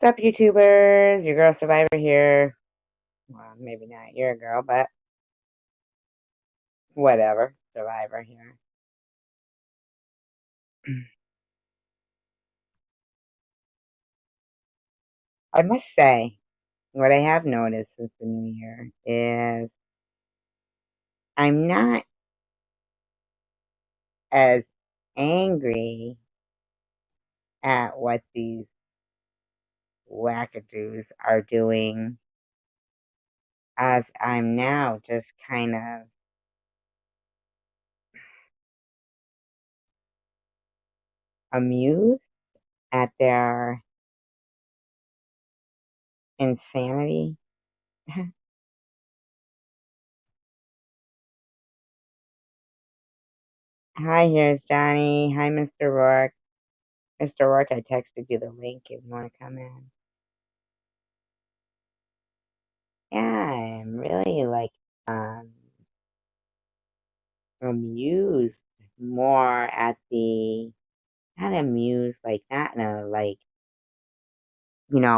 What's up, YouTubers? Your girl Survivor here. Well, maybe not your girl, but whatever. Survivor here. I must say, what I have noticed since the new year is I'm not as angry at what these wackadoos are doing as I'm now just kind of amused at their insanity. Hi, here's Johnny. Hi, Mr. Rourke. Mr. Rourke, I texted you the link if you want to come in. Yeah, I'm really um amused more at the not amused, like not in a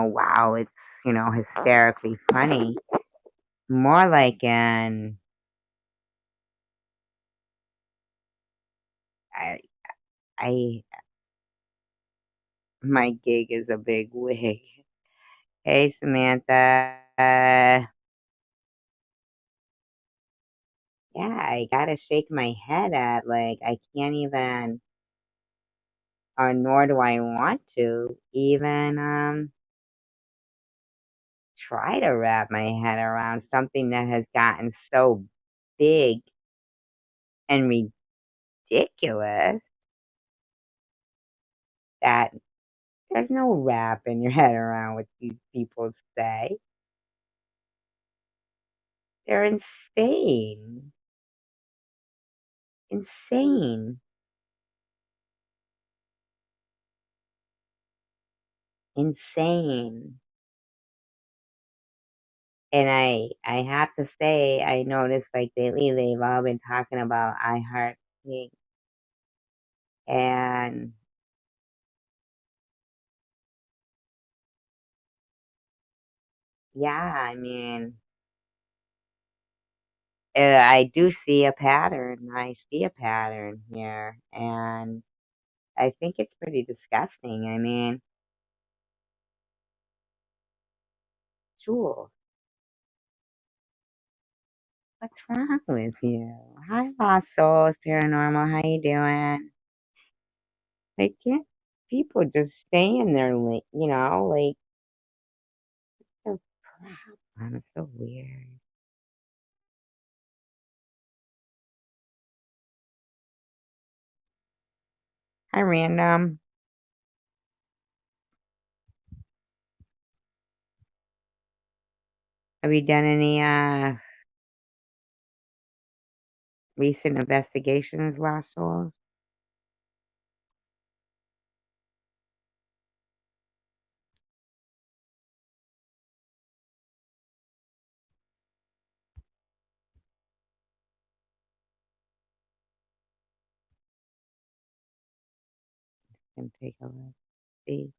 wow, it's hysterically funny. More like an I I my gig is a big wig. Hey Samantha. Yeah, I gotta shake my head at I can't even nor do I want to even try to wrap my head around something that has gotten so big and ridiculous that there's no wrapping your head around what these people say. They're insane. Insane. Insane. And I have to say, I noticed lately they've all been talking about I Heart Pink. And yeah, I mean, I do see a pattern. I see a pattern here. And I think it's pretty disgusting. I mean, Jules, what's wrong with you? Hi, Lost Souls Paranormal. How you doing? Can't people just stay in their, their problem? It's so weird. Hi, Random. Have you done any recent investigations, Lost Souls? Can take a look. See.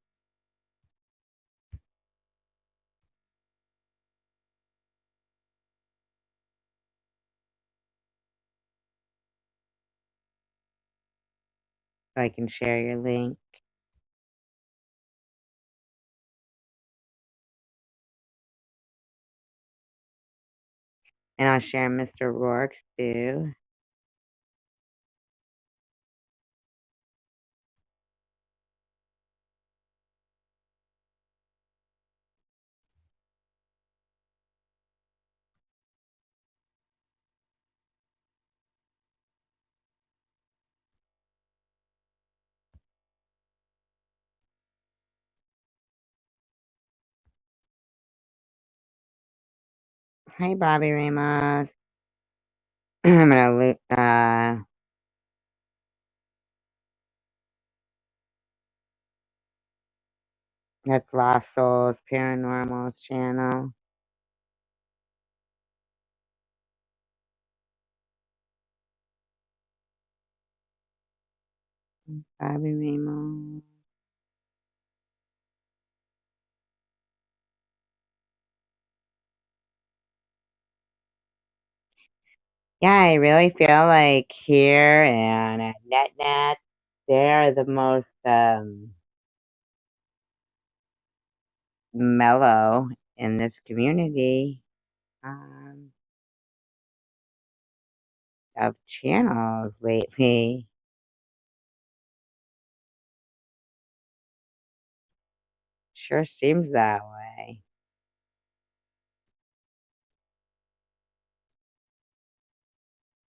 So I can share your link. And I'll share Mr. Rourke's too. Hi, Bobby Ramos. I'm gonna look. That's Lost Souls Paranormal's channel. Bobby Ramos. Yeah, I really feel like here and at NetNet, they're the most mellow in this community um, of channels lately. Sure seems that way.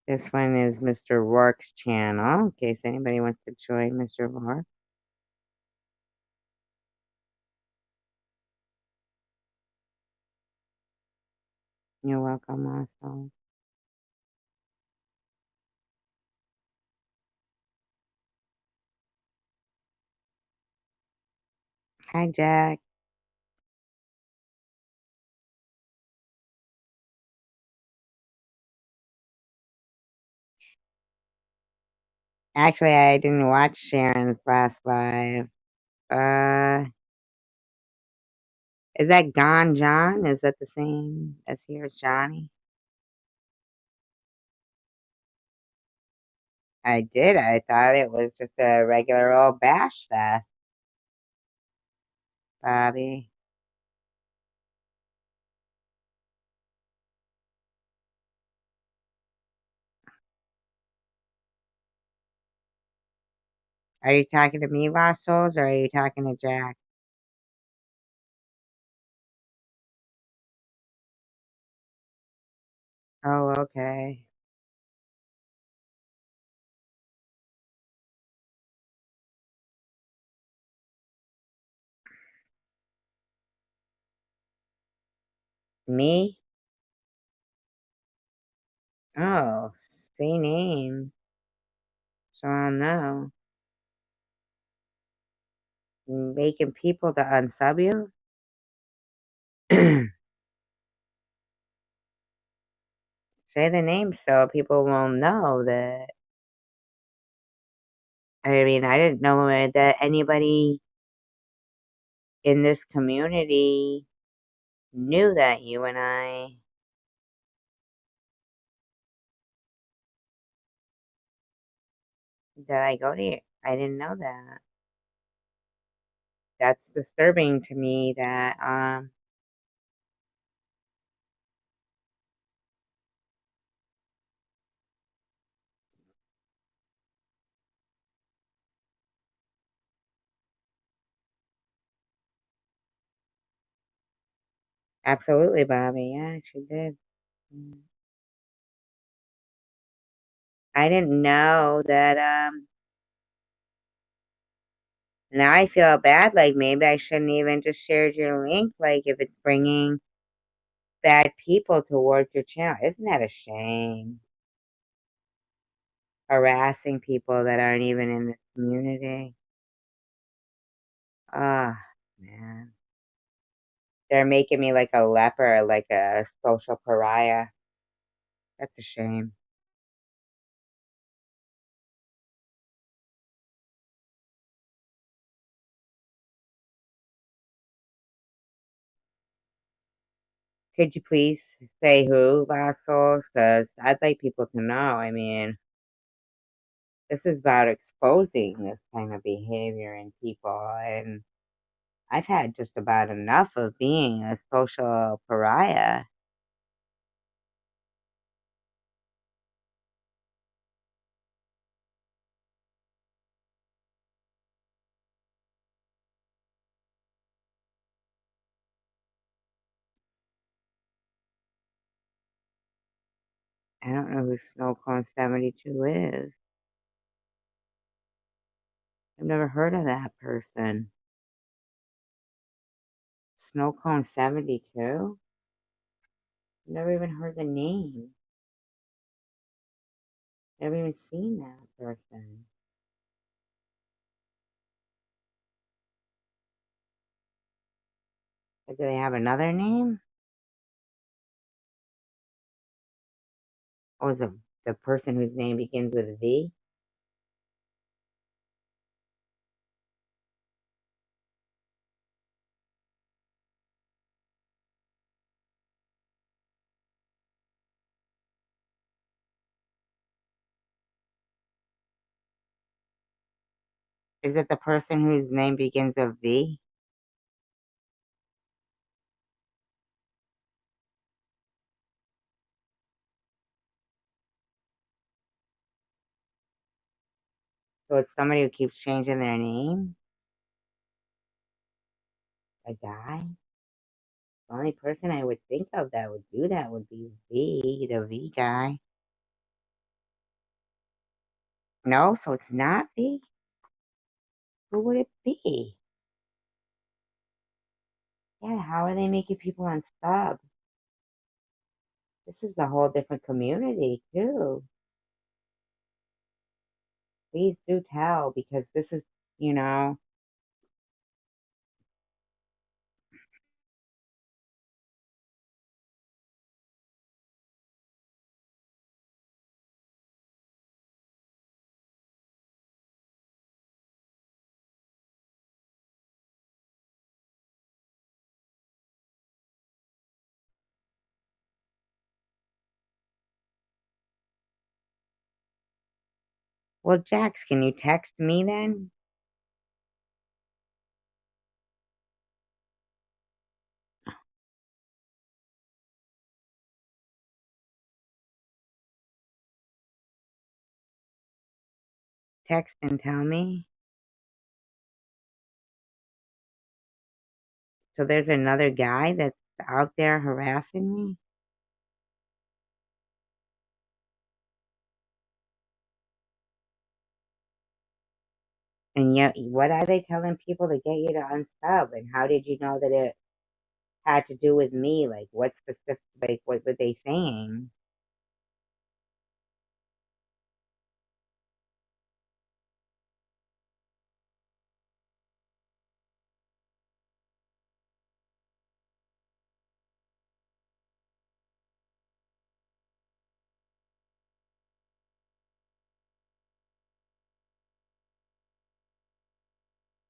This one is Mr. Rourke's channel, in case anybody wants to join Mr. Rourke. You're welcome also. Hi, Jack. Actually, I didn't watch Sharon's last live. Uh, is that Gone John? Is that the same as Here's Johnny? I did. I thought it was just a regular old bash fest, Bobby. Are you talking to me, Lost Souls, or are you talking to Jack? Oh, okay. Me? Oh, say name, so I'll know. Making people to unsub you? Say the name so people will know that. I mean, I didn't know that anybody in this community knew that you and I go to you. I didn't know that. That's disturbing to me that, absolutely, Bobby. Yeah, she did. Mm. I didn't know that, now I feel bad. Like maybe I shouldn't even just shared your link. Like if it's bringing bad people towards your channel. Isn't that a shame? Harassing people that aren't even in the community. Ah, man. They're making me like a leper, like a social pariah. That's a shame. Could you please say who, Vassals? Because I'd like people to know. I mean, this is about exposing this kind of behavior in people, and I've had just about enough of being a social pariah. I don't know who Snow Cone 72 is. I've never heard of that person. Snow Cone 72? Never even heard the name. Never even seen that person. Do they have another name? Oh, the person whose name begins with a V? Is it the person whose name begins with V? So it's somebody who keeps changing their name? A guy? The only person I would think of that would do that would be V, the V guy. No, so it's not V? Who would it be? Yeah, how are they making people unsub? This is a whole different community, too. Please do tell, because this is, you know, well, Jax, can you text me then? Text and tell me. So there's another guy that's out there harassing me? And yet, what are they telling people to get you to unsub? And how did you know that it had to do with me? Like, what specific, like, what were they saying?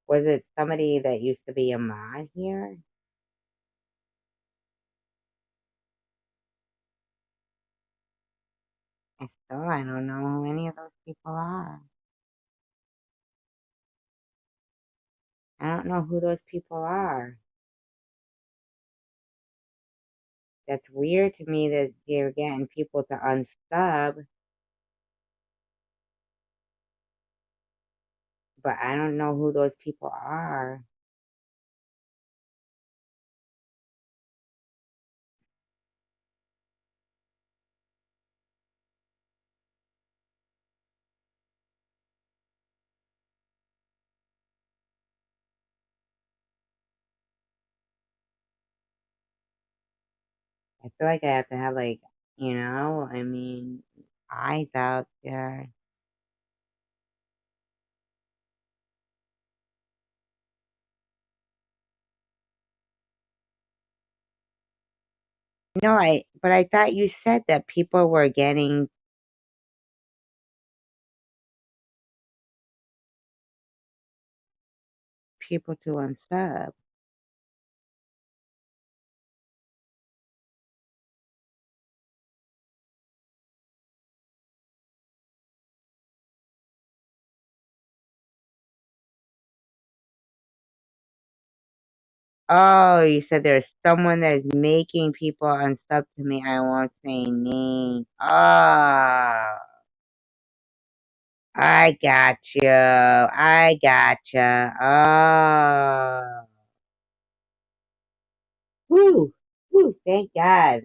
Was it somebody that used to be a mod here? I don't know who any of those people are. I don't know who those people are. That's weird to me that they're getting people to unsub, but I don't know who those people are. I feel like I have to have, like, I mean, eyes out there. No, but I thought you said that people were getting people to unsub. Oh, you said there's someone that is making people unsub to me. I won't say names. Oh, I got you. I got you. Oh, whew, whew, thank God.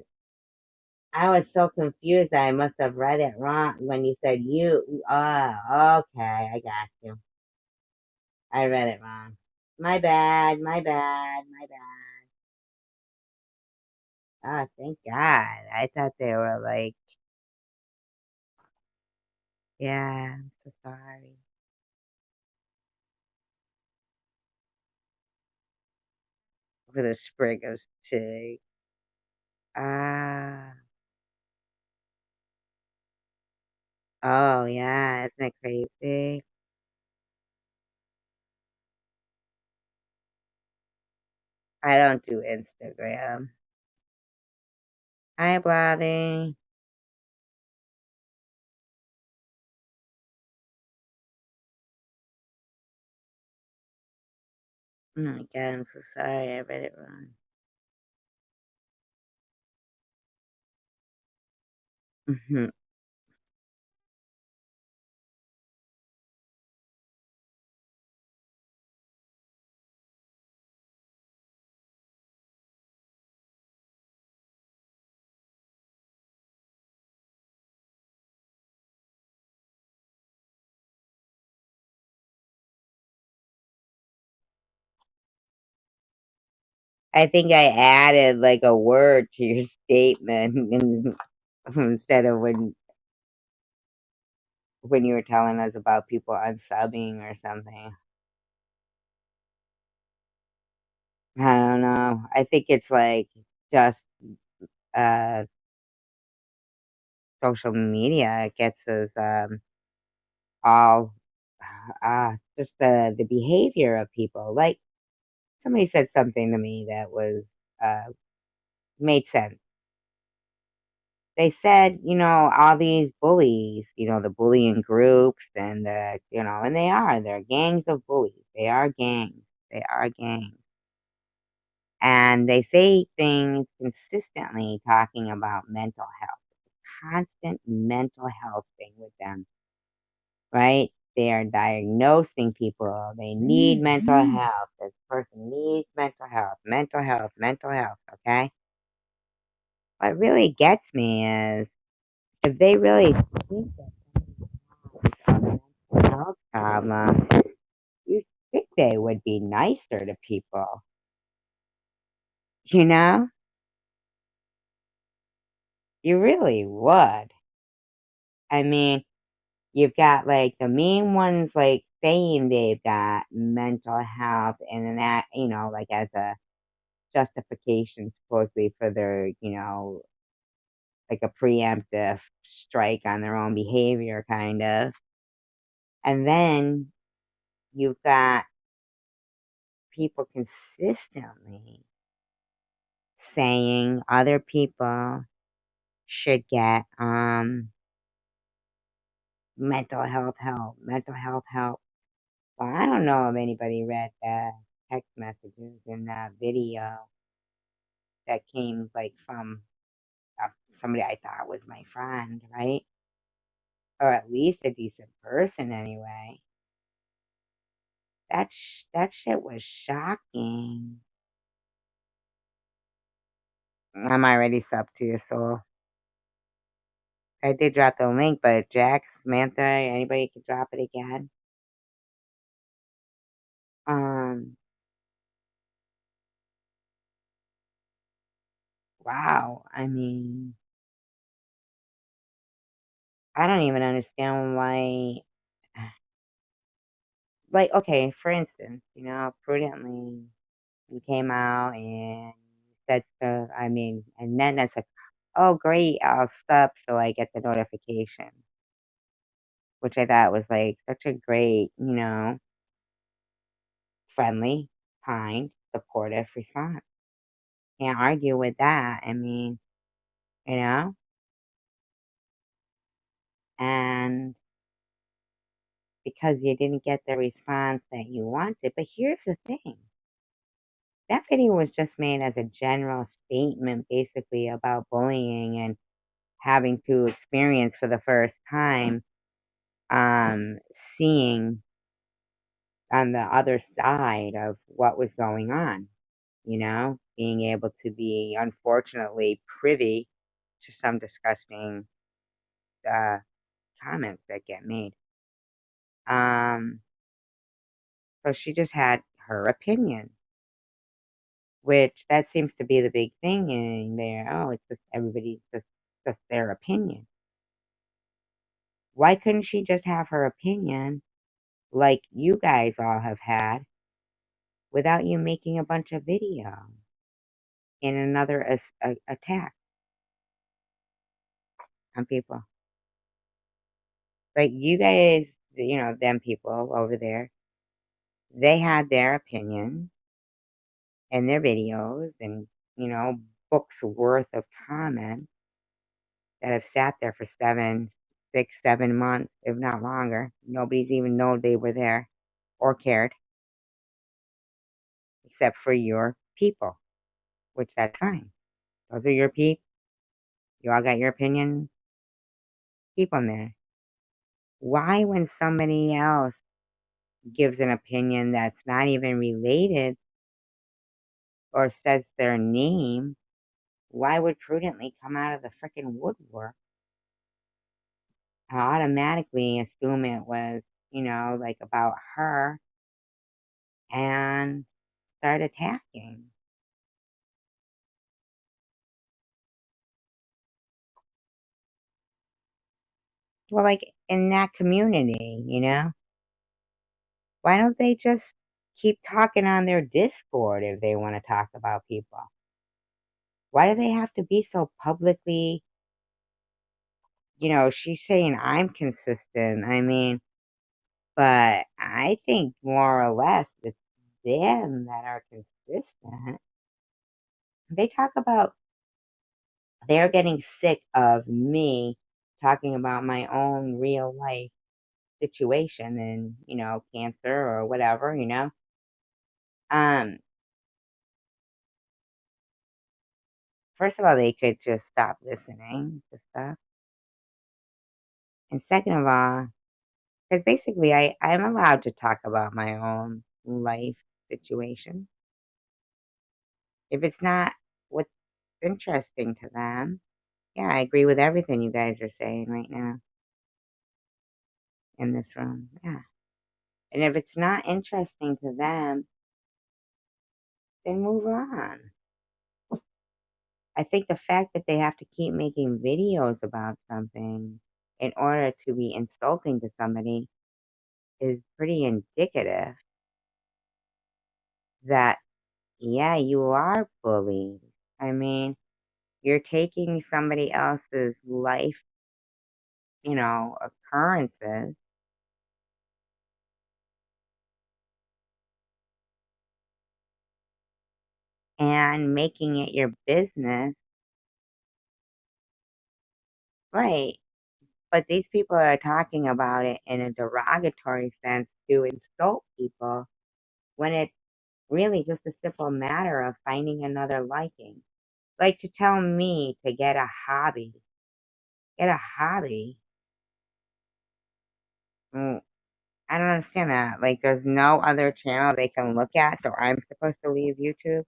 I was so confused. I must have read it wrong when you said you. Oh, okay. I got you. I read it wrong. My bad. My bad. My bad. Oh, thank God. I thought they were like, yeah, I'm so sorry. For the sprig of tea. Ah. Oh, yeah. Isn't it crazy? I don't do Instagram. Hi, Bobby. Oh my god, I'm so sorry. I read it wrong. Hmm. I think I added like a word to your statement instead of when you were telling us about people unsubbing or something. I don't know. I think it's like just uh social media gets us all just the behavior of people. Like somebody said something to me that was uh made sense. They said, all these bullies, the bullying groups and and they're gangs of bullies. They are gangs. They are gangs. And they say things consistently talking about mental health, constant mental health thing with them, right? They are diagnosing people. They need mental health. This person needs mental health, mental health, mental health, okay? What really gets me is if they really think that mental health problem, you think they would be nicer to people, you know? You really would. I mean, you've got like the main ones like saying they've got mental health and then that, like as a justification supposedly for their, like a preemptive strike on their own behavior kind of. And then you've got people consistently saying other people should get mental health help, mental health help. Well, I don't know if anybody read the text messages in that video that came like from uh, somebody I thought was my friend, right? Or at least a decent person anyway. That shit was shocking. I'm already sub to your soul. I did drop the link, but Jack, Samantha, anybody can drop it again. Um, wow. I mean, I don't even understand why. Like, okay, for instance, prudently, you came out and said stuff. I mean, and then it's like, oh, great, I'll stop so I get the notification, which I thought was like such a great, friendly, kind, supportive response. Can't argue with that. I mean, you know, and because you didn't get the response that you wanted. But here's the thing, that video was just made as a general statement, basically about bullying and having to experience for the first time, um, seeing on the other side of what was going on, being able to be unfortunately privy to some disgusting uh, comments that get made. Um, so she just had her opinion, which that seems to be the big thing in there. Oh, it's just everybody's just their opinion. Why couldn't she just have her opinion like you guys all have had without you making a bunch of video in another attack on people? Like you guys, them people over there, they had their opinion and their videos and, books worth of comments that have sat there for 6, 7 months, if not longer. Nobody's even known they were there or cared. except for your people, which that's fine. Those are your peeps. You all got your opinions. Keep them there. Why, when somebody else gives an opinion that's not even related or says their name, why would prudently come out of the frickin' woodwork? I automatically assume it was, like about her and start attacking. Well, like in that community, why don't they just keep talking on their Discord if they want to talk about people? Why do they have to be so publicly, she's saying I'm consistent. I mean, but I think more or less it's them that are consistent. They talk about they're getting sick of me talking about my own real life situation and, cancer or whatever. Um, First of all, they could just stop listening to stuff. And second of all, because basically I'm allowed to talk about my own life situation. If it's not what's interesting to them, yeah, I agree with everything you guys are saying right now in this room. Yeah. And if it's not interesting to them, then move on. I think the fact that they have to keep making videos about something in order to be insulting to somebody is pretty indicative that, yeah, you are bullied. I mean, you're taking somebody else's life, occurrences and making it your business. Right. But these people are talking about it in a derogatory sense to insult people when it's really just a simple matter of finding another liking. Like to tell me to get a hobby. Get a hobby? Mm, I don't understand that. Like there's no other channel they can look at, so I'm supposed to leave YouTube?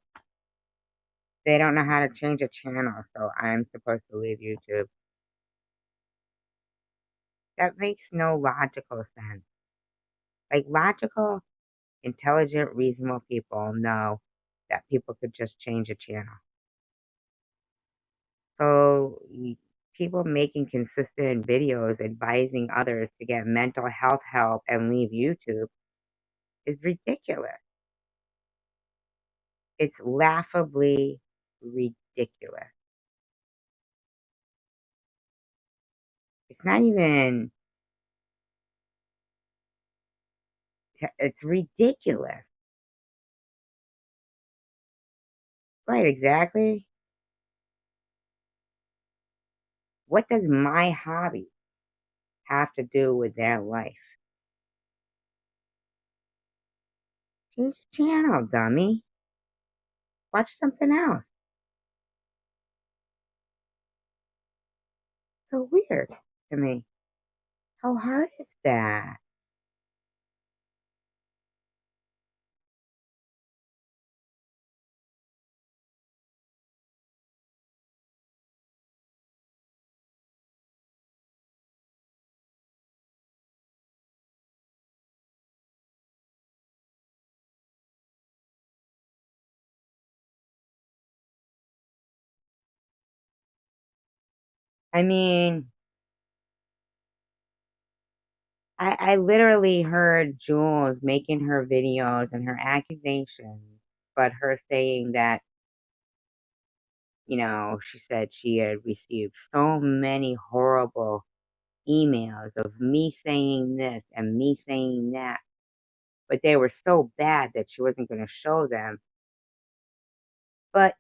They don't know how to change a channel, so I'm supposed to leave YouTube. That makes no logical sense. Like logical, intelligent, reasonable people know that people could just change a channel. So people making consistent videos advising others to get mental health help and leave YouTube is ridiculous. It's laughably ridiculous. It's not even, it's ridiculous. Right, exactly. What does my hobby have to do with their life? Change the channel, dummy. Watch something else. So weird to me. How hard is that? I mean, I literally heard Jules making her videos and her accusations, but her saying that, she said she had received so many horrible emails of me saying this and me saying that, but they were so bad that she wasn't going to show them. But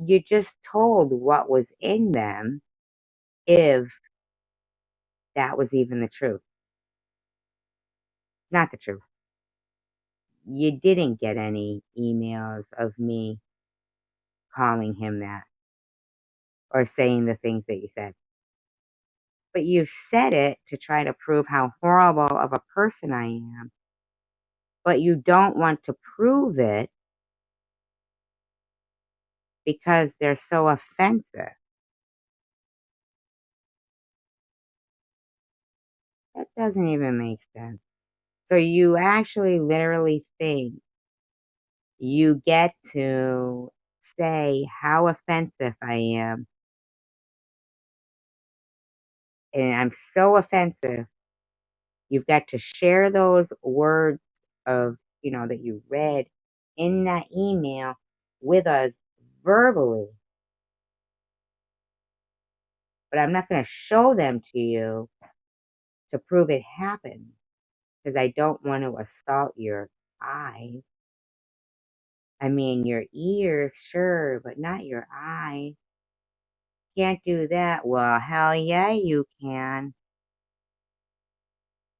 you just told what was in them if that was even the truth. Not the truth. you didn't get any emails of me calling him that or saying the things that you said. But you said it to try to prove how horrible of a person I am. But you don't want to prove it because they're so offensive. That doesn't even make sense. So you actually literally think you get to say how offensive I am, and I'm so offensive, you've got to share those words of, that you read in that email with us verbally, but I'm not going to show them to you to prove it happened because I don't want to assault your eyes. I mean, your ears, sure, but not your eyes. Can't do that. Well, hell yeah, you can.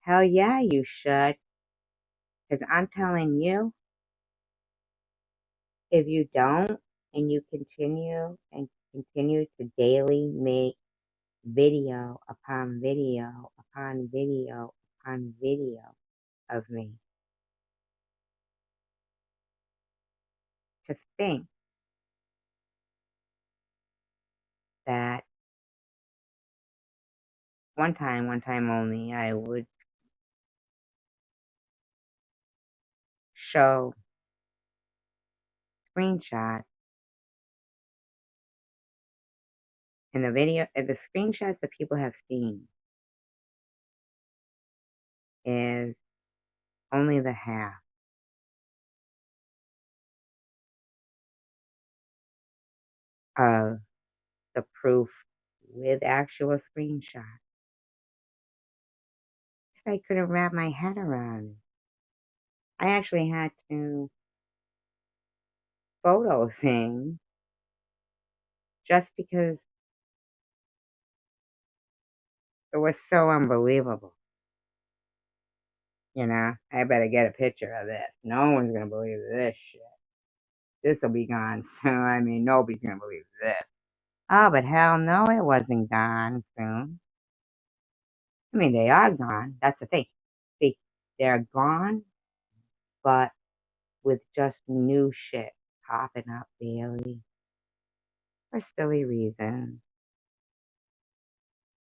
Hell yeah, you should. Because I'm telling you, if you don't and you continue to daily make video upon video upon video upon video of me, to think that one time only, I would show screenshots and the screenshots that people have seen is only the half of the proof with actual screenshots. I couldn't wrap my head around it. I actually had to photo things just because it was so unbelievable. I better get a picture of this. No one's going to believe this shit. This will be gone soon. I mean, nobody's going to believe this. Oh, but hell no, it wasn't gone soon. I mean, they are gone. That's the thing. See, they're gone, but with just new shit popping up daily for silly reasons.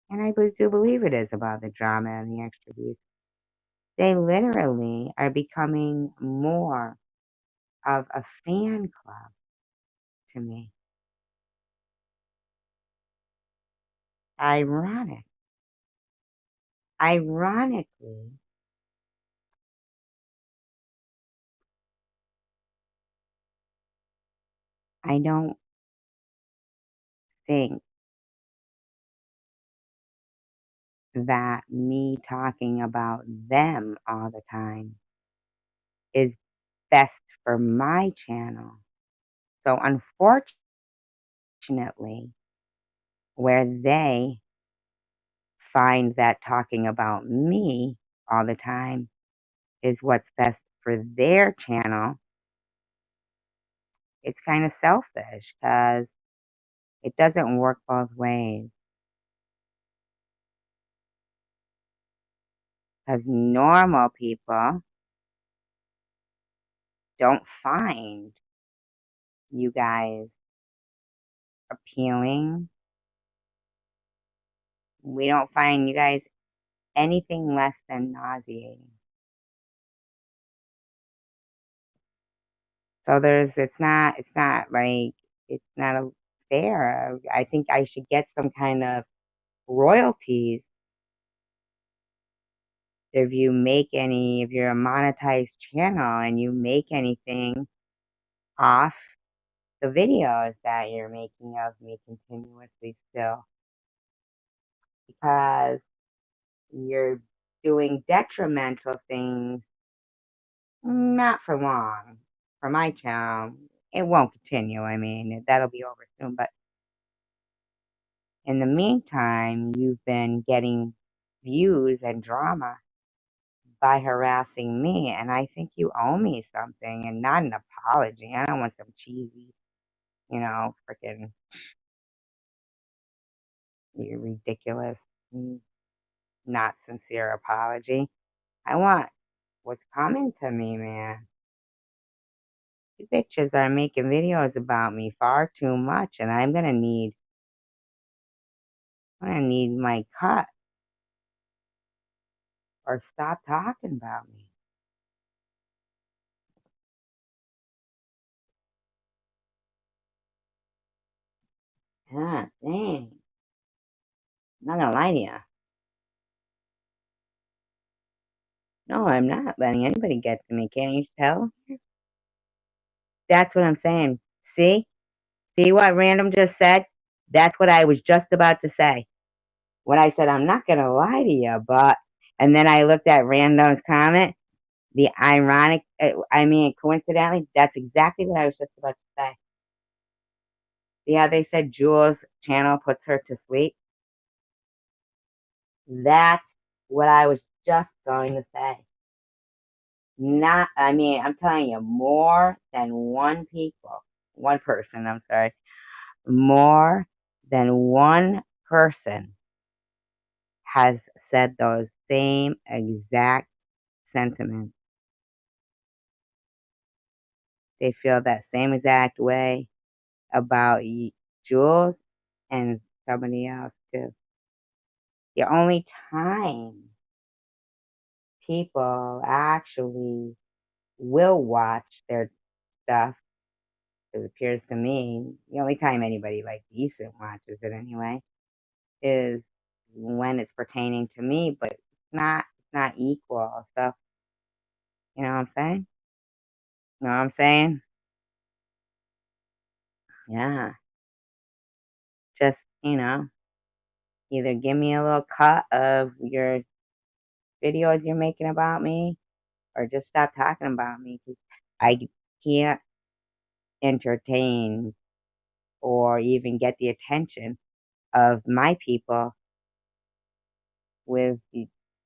And I do believe it is about the drama and the extra views. They literally are becoming more of a fan club to me. Ironic. Ironically, I don't think that me talking about them all the time is best for my channel. So unfortunately, where they find that talking about me all the time is what's best for their channel, it's kind of selfish because it doesn't work both ways. Because normal people don't find you guys appealing. We don't find you guys anything less than nauseating. So it's not fair. I think I should get some kind of royalties if you're a monetized channel and you make anything off the videos that you're making of me continuously still, because you're doing detrimental things, not for long. For my channel, it won't continue. I mean, that'll be over soon. But in the meantime, you've been getting views and drama by harassing me, and I think you owe me something and not an apology. I don't want some cheesy, freaking ridiculous, mm, not sincere apology. I want what's coming to me, man. You bitches are making videos about me far too much, and I'm gonna need my cut or stop talking about me. Ah, dang. I'm not gonna lie to you. No, I'm not letting anybody get to me. Can't you tell? That's what I'm saying. See? See what Random just said? That's what I was just about to say. When I said, I'm not gonna lie to you, but, and then I looked at Random's comment, the ironic, coincidentally, that's exactly what I was just about to say. See how they said Jules' channel puts her to sleep? That's what I was just going to say. I'm telling you, more than one person, I'm sorry, more than one person has said those same exact sentiments. They feel that same exact way about Jules and somebody else too. The only time people actually will watch their stuff, it appears to me, the only time anybody like decent watches it anyway, is when it's pertaining to me, but it's not equal. So, you know what I'm saying? You know what I'm saying? Yeah. Just, either give me a little cut of your videos you're making about me or just stop talking about me, 'cause I can't entertain or even get the attention of my people with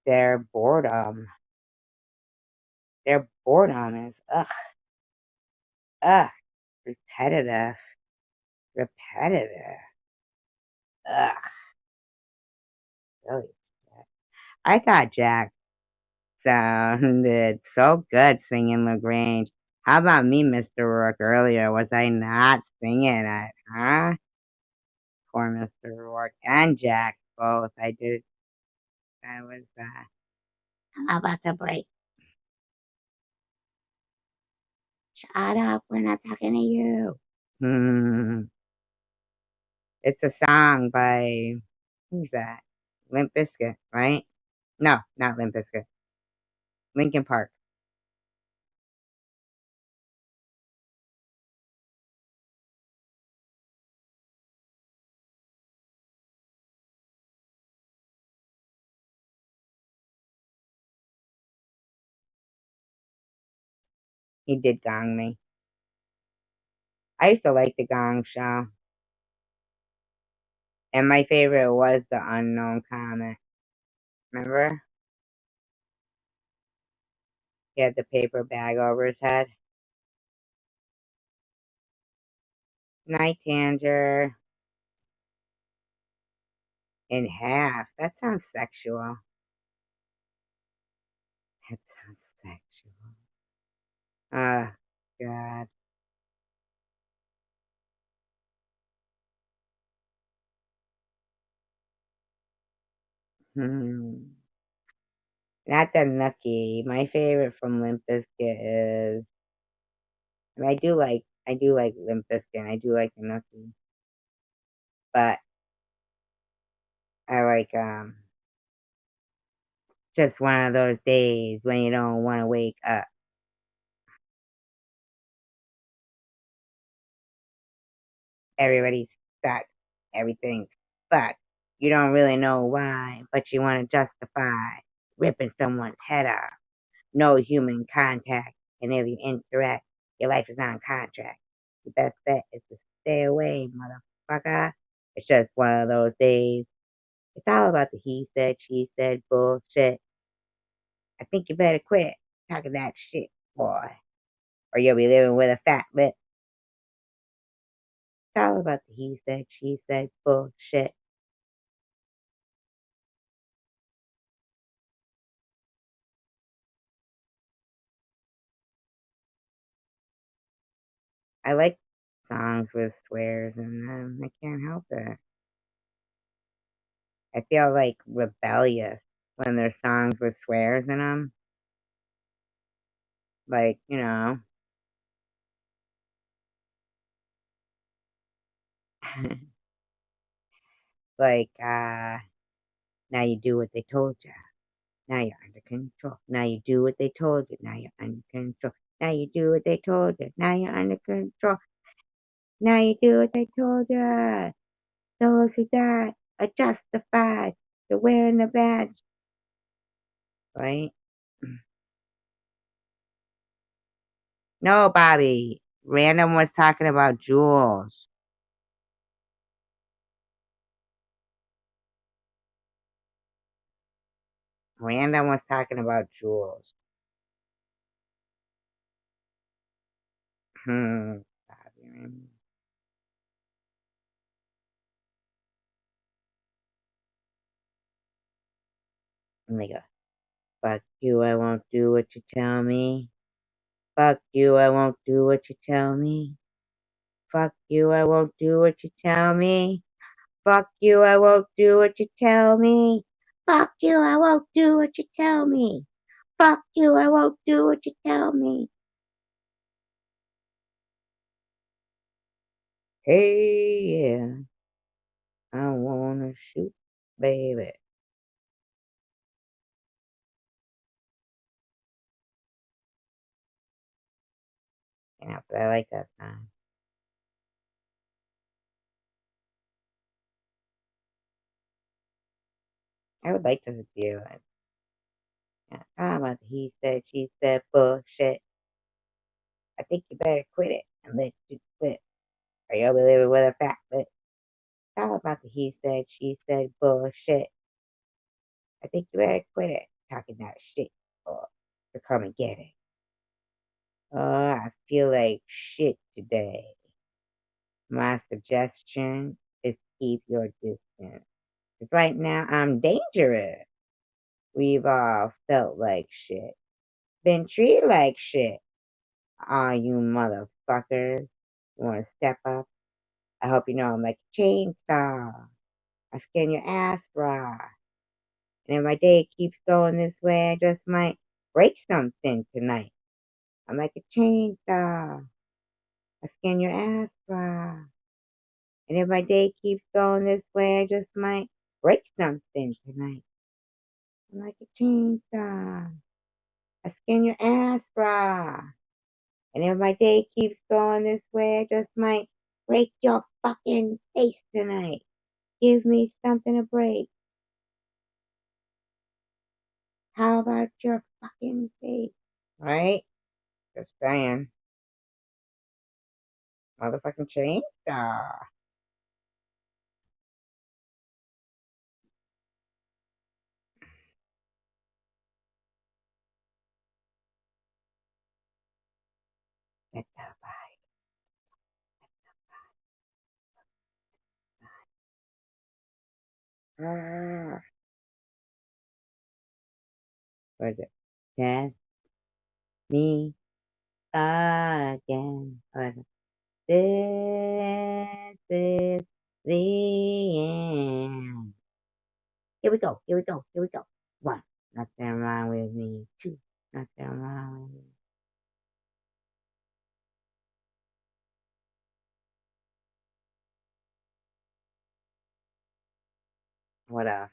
their boredom. Their boredom is ugh, repetitive, repetitive. Ugh, really. I thought Jack sounded so good singing LaGrange. How about me, Mr. Rourke, earlier? Was I not singing it, huh? Poor Mr. Rourke and Jack both. I did. I was, I'm about to break. Shut up. We're not talking to you. Hmm. It's a song by, who's that? Limp Bizkit, right? No, not Limp Bizkit. Linkin Park. He did Gong Me. I used to like the Gong Show. And my favorite was the Unknown Comic. Remember? He had the paper bag over his head. Night Tanger in half. That sounds sexual. That sounds sexual. Ah, God. Hmm. Not the Nookie. My favorite from Limp Bizkit is, and I do like Limp Bizkit, and I do like the Nookie, but I like just one of those days when you don't want to wake up. Everybody's stuck. Everything's fucked. You don't really know why, but you want to justify ripping someone's head off. No human contact, and if you interact, your life is on contract. The best bet is to stay away, motherfucker. It's just one of those days. It's all about the he said, she said bullshit. I think you better quit talking that shit, boy, or you'll be living with a fat lip. It's all about the he said, she said bullshit. I like songs with swears in them. I can't help it. I feel like rebellious when there's songs with swears in them. Like, like, now you do what they told you. Now you're under control. Now you do what they told you. Now you're under control. Now you do what they told you. Now you're under control. Now you do what they told you. Those who died are justified to wearing the badge. Right? No, Bobby. Random was talking about Jules. Random was talking about Jules. Bobby. And they go, fuck you, I won't do what you tell me. Fuck you, I won't do what you tell me. Fuck you, I won't do what you tell me. Fuck you, I won't do what you tell me. Fuck you, I won't do what you tell me. Fuck you, I won't do what you tell me. Hey, yeah, I wanna shoot, baby. Yeah, but I like that song. I would like to do it. Yeah, I'm about the he said, she said bullshit. I think you better quit it and let you quit, or you'll be living with a fat lip. It's all about the he said, she said bullshit. I think you better quit it talking that shit, or come and get it. Oh, I feel like shit today. My suggestion is keep your distance. 'Cause right now I'm dangerous. We've all felt like shit. Been treated like shit. All you motherfuckers wanna step up? I hope you know I'm like a chainsaw. I skin your ass raw. And if my day keeps going this way, I just might break something tonight. I'm like a chainsaw. I skin your ass raw. And if my day keeps going this way, I just might break something tonight. I'm like a chainsaw. I skin your ass raw. And if my day keeps going this way, I just might break your fucking face tonight. Give me something to break. How about your fucking face? Right? Just saying. Motherfucking chainsaw. That's ah. What is it? Test me again. What is it? This is the end. Here we go. Here we go. Here we go. One. Nothing wrong with me. Two. Nothing wrong with me. What else?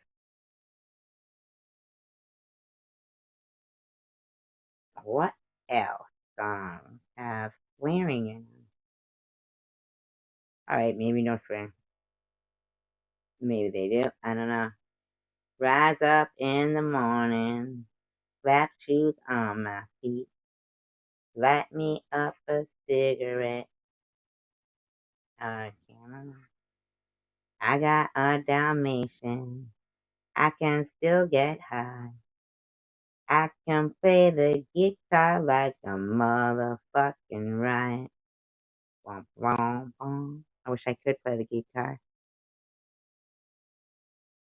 What else songs have swearing in them? Alright, maybe no swearing. Maybe they do. I don't know. Rise up in the morning. Black shoes on my feet. Light me up a cigarette. I can't remember. I got a Dalmatian. I can still get high. I can play the guitar like a motherfucking riot. Womp, womp, womp. I wish I could play the guitar.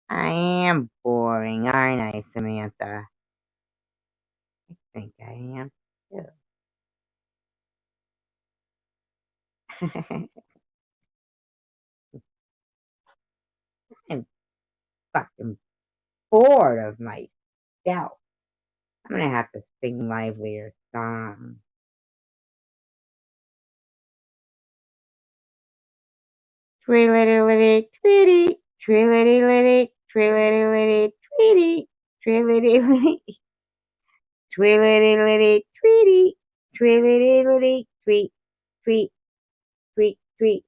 I am boring, aren't I, Samantha? I think I am too. I'm fucking bored of myself. I'm gonna have to sing livelier songs. Tweety, tweety, tweety, tweety, tweety, tweety, tweety, tweety, tweety, tweet, tweet, tweet, tweet.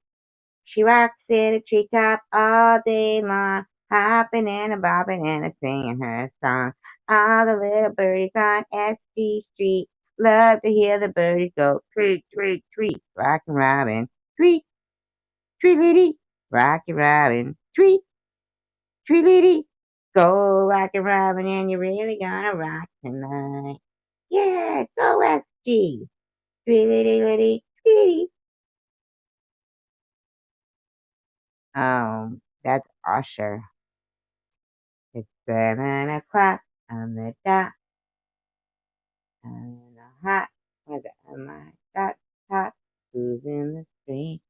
She rocks in a treetop all day long, hopping and a bobbing and a singing her song. All the little birdies on SG Street love to hear the birdies go tweet, tweet, tweet, rockin' robin, tweet, tweet, rockin' robin, tweet, tweet, go rockin' robin, and you're really gonna rock tonight. Yeah, go SG, tweet, tweet. That's Usher. It's 7 o'clock on the dot, and a hot weather. And my dot top, who's in the street?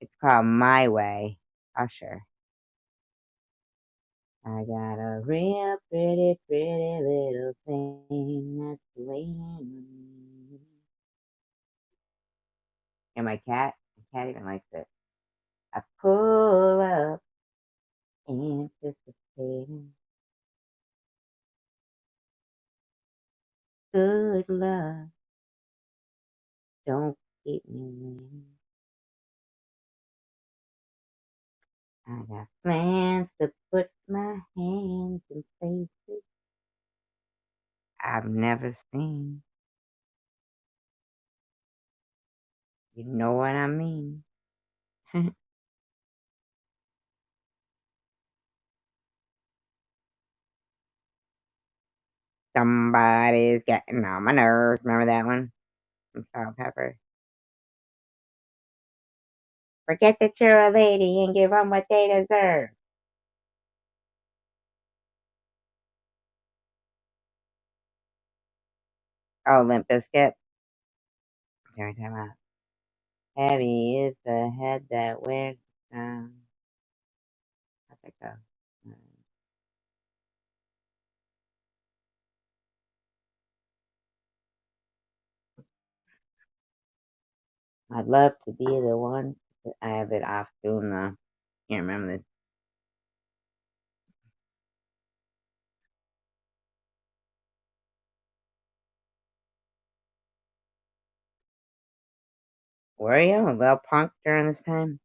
It's called My Way, Usher. I got a real pretty, pretty little thing that's waiting on me. And my cat even likes it. I pull up, anticipating good luck. Don't keep me waiting. I got plans to put my hands in places I've never seen. You know what I mean? Somebody's getting on my nerves. Remember that one from Salt Pepper? Forget that you're a lady and give them what they deserve. Oh, Limp Bizkit. Every time out. Heavy is the head that wears the crown. How'd that go? I'd love to be the one. I have it off soon though. Can't remember this. Were you a little punk during this time?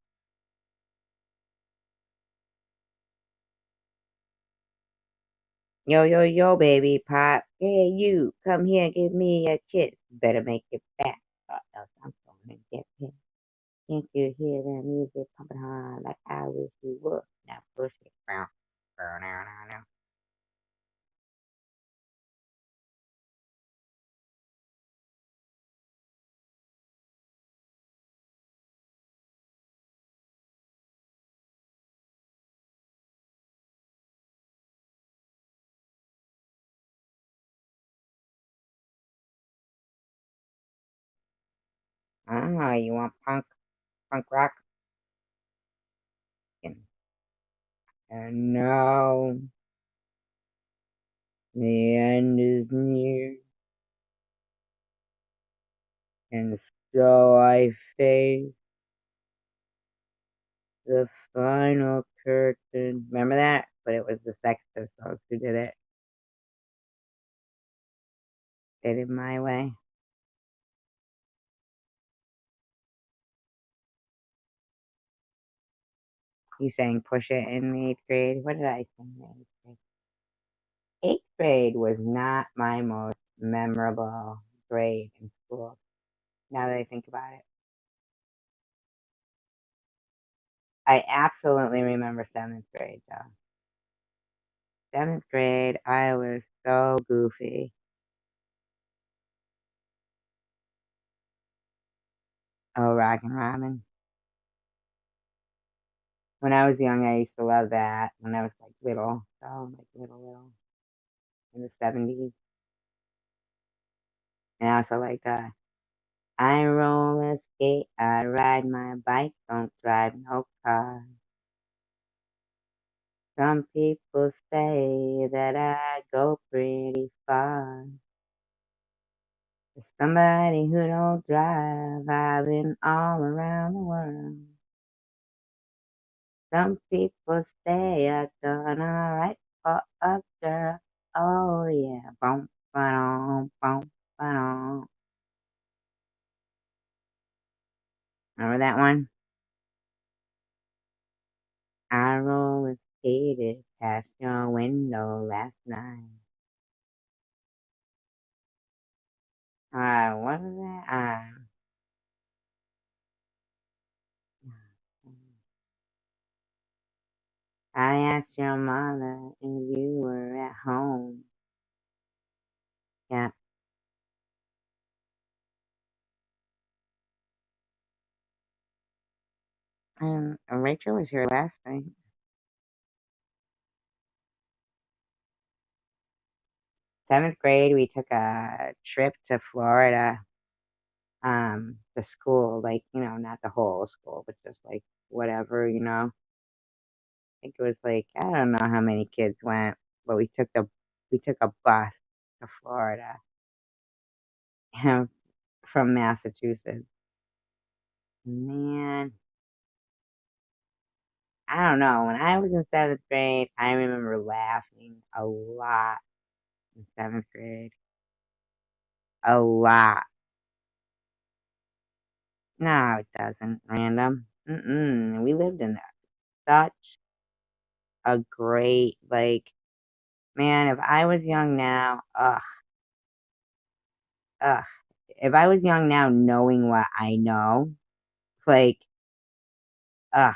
Yo, yo, yo, baby pop. Hey, you, come here, give me a kiss. Better make it back, or else I'm gonna get pissed. Can't you hear that music pumping hard like I wish you would? Now push it, bounce, burn out. I don't know, you want punk rock? And now the end is near, and so I face the final curtain. Remember that? But it was the Sex Pistols who did it. They did My Way. You sang Push It in the 8th grade. What did I sing in the 8th grade? 8th grade was not my most memorable grade in school, now that I think about it. I absolutely remember 7th grade, though. Seventh grade, I was so goofy. Oh, Rockin' Robin. When I was young, I used to love that. When I was like little, so like little in the 70s. And I also like I roller skate, I ride my bike, don't drive no car. Some people say that I go pretty far. For somebody who don't drive, I've been all around the world. Some people say I've done alright for a girl. Oh yeah, bum ba bum ba. Remember that one? I roller skated past your window last night. What was that? I asked your mother if you were at home. Yeah, Rachel was here last night. Seventh grade, we took a trip to Florida. The school, like, not the whole school, but just like whatever. I think it was like, I don't know how many kids went, but we took a bus to Florida from Massachusetts. Man, I don't know. When I was in seventh grade, I remember laughing a lot in seventh grade. A lot. No, it doesn't, random. We lived in such a great, like, man, if I was young now, ugh. If I was young now knowing what I know, like, ugh,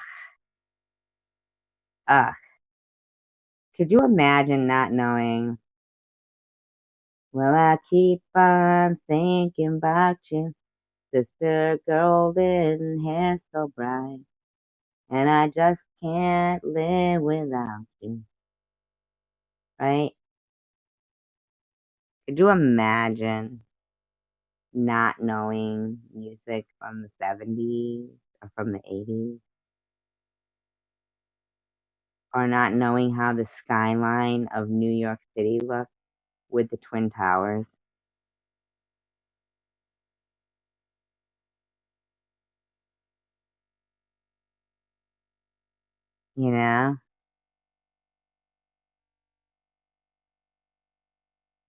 ugh. Could you imagine not knowing? Well, I keep on thinking about you, sister, golden hair so bright, and I just can't live without you, right? Could you imagine not knowing music from the 70s or from the 80s, or not knowing how the skyline of New York City looked with the Twin Towers? You know?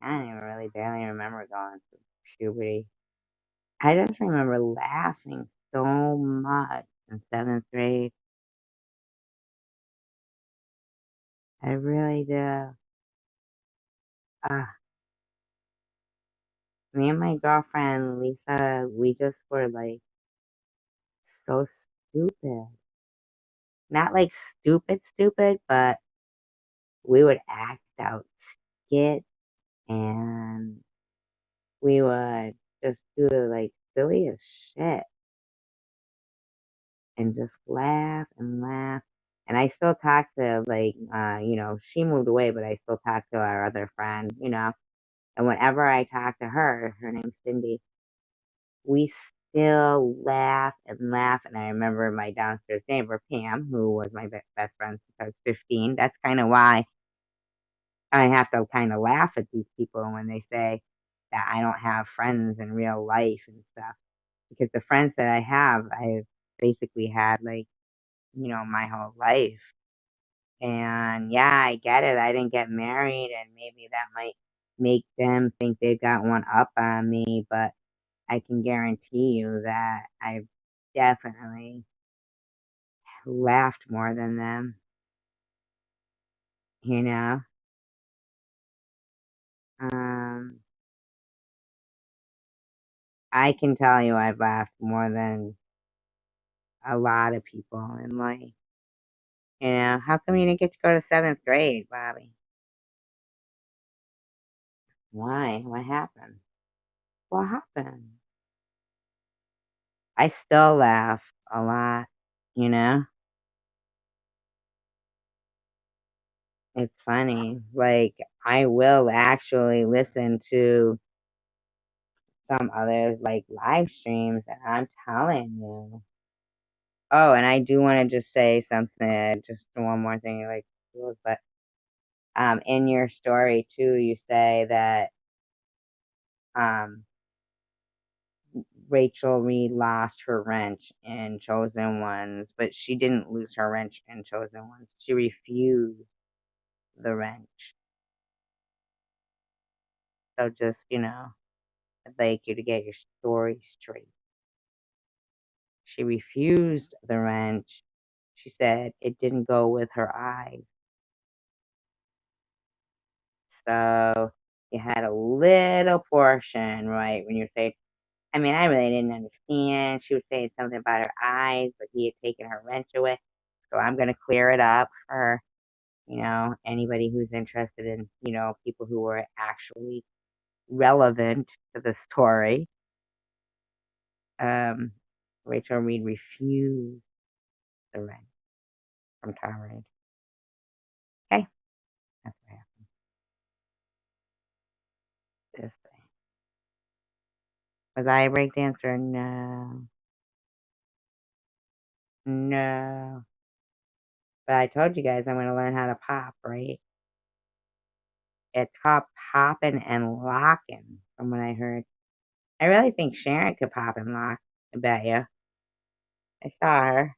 I don't even really barely remember going through puberty. I just remember laughing so much in seventh grade. I really do. Me and my girlfriend Lisa, we just were like so stupid. Not like stupid, stupid, but we would act out skits and we would just do the like silliest shit and just laugh and laugh. And I still talk to like she moved away, but I still talk to our other friend. And whenever I talk to her, her name's Cindy, we still laugh and laugh. And I remember my downstairs neighbor, Pam, who was my best friend since I was 15. That's kind of why I have to kind of laugh at these people when they say that I don't have friends in real life and stuff. Because the friends that I have, I've basically had like, my whole life. And yeah, I get it. I didn't get married, and maybe that might make them think they've got one up on me, but I can guarantee you that I've definitely laughed more than them, you know? Um, I can tell you I've laughed more than a lot of people in life. How come you didn't get to go to seventh grade, Bobby? Why? What happened? What happened? I still laugh a lot, you know? It's funny. Like, I will actually listen to some other, like, live streams, and I'm telling you. Oh, and I do want to just say something, just one more thing, like, but in your story too, you say that um Rachel Reed lost her wrench in Chosen Ones, but she didn't lose her wrench in Chosen Ones. She refused the wrench. So just, I'd like you to get your story straight. She refused the wrench. She said it didn't go with her eyes. So you had a little portion, right, when you say, I mean, I really didn't understand. She was saying something about her eyes, but he had taken her wrench away. So I'm going to clear it up for, anybody who's interested in, people who were actually relevant to the story. Um, Rachel Reed refused the wrench from Tom Reed. Okay, that's what happened. This thing. Was I a breakdancer? No. No. But I told you guys I'm going to learn how to pop, right? It's called popping and locking, from what I heard. I really think Sharon could pop and lock. I bet you. I saw her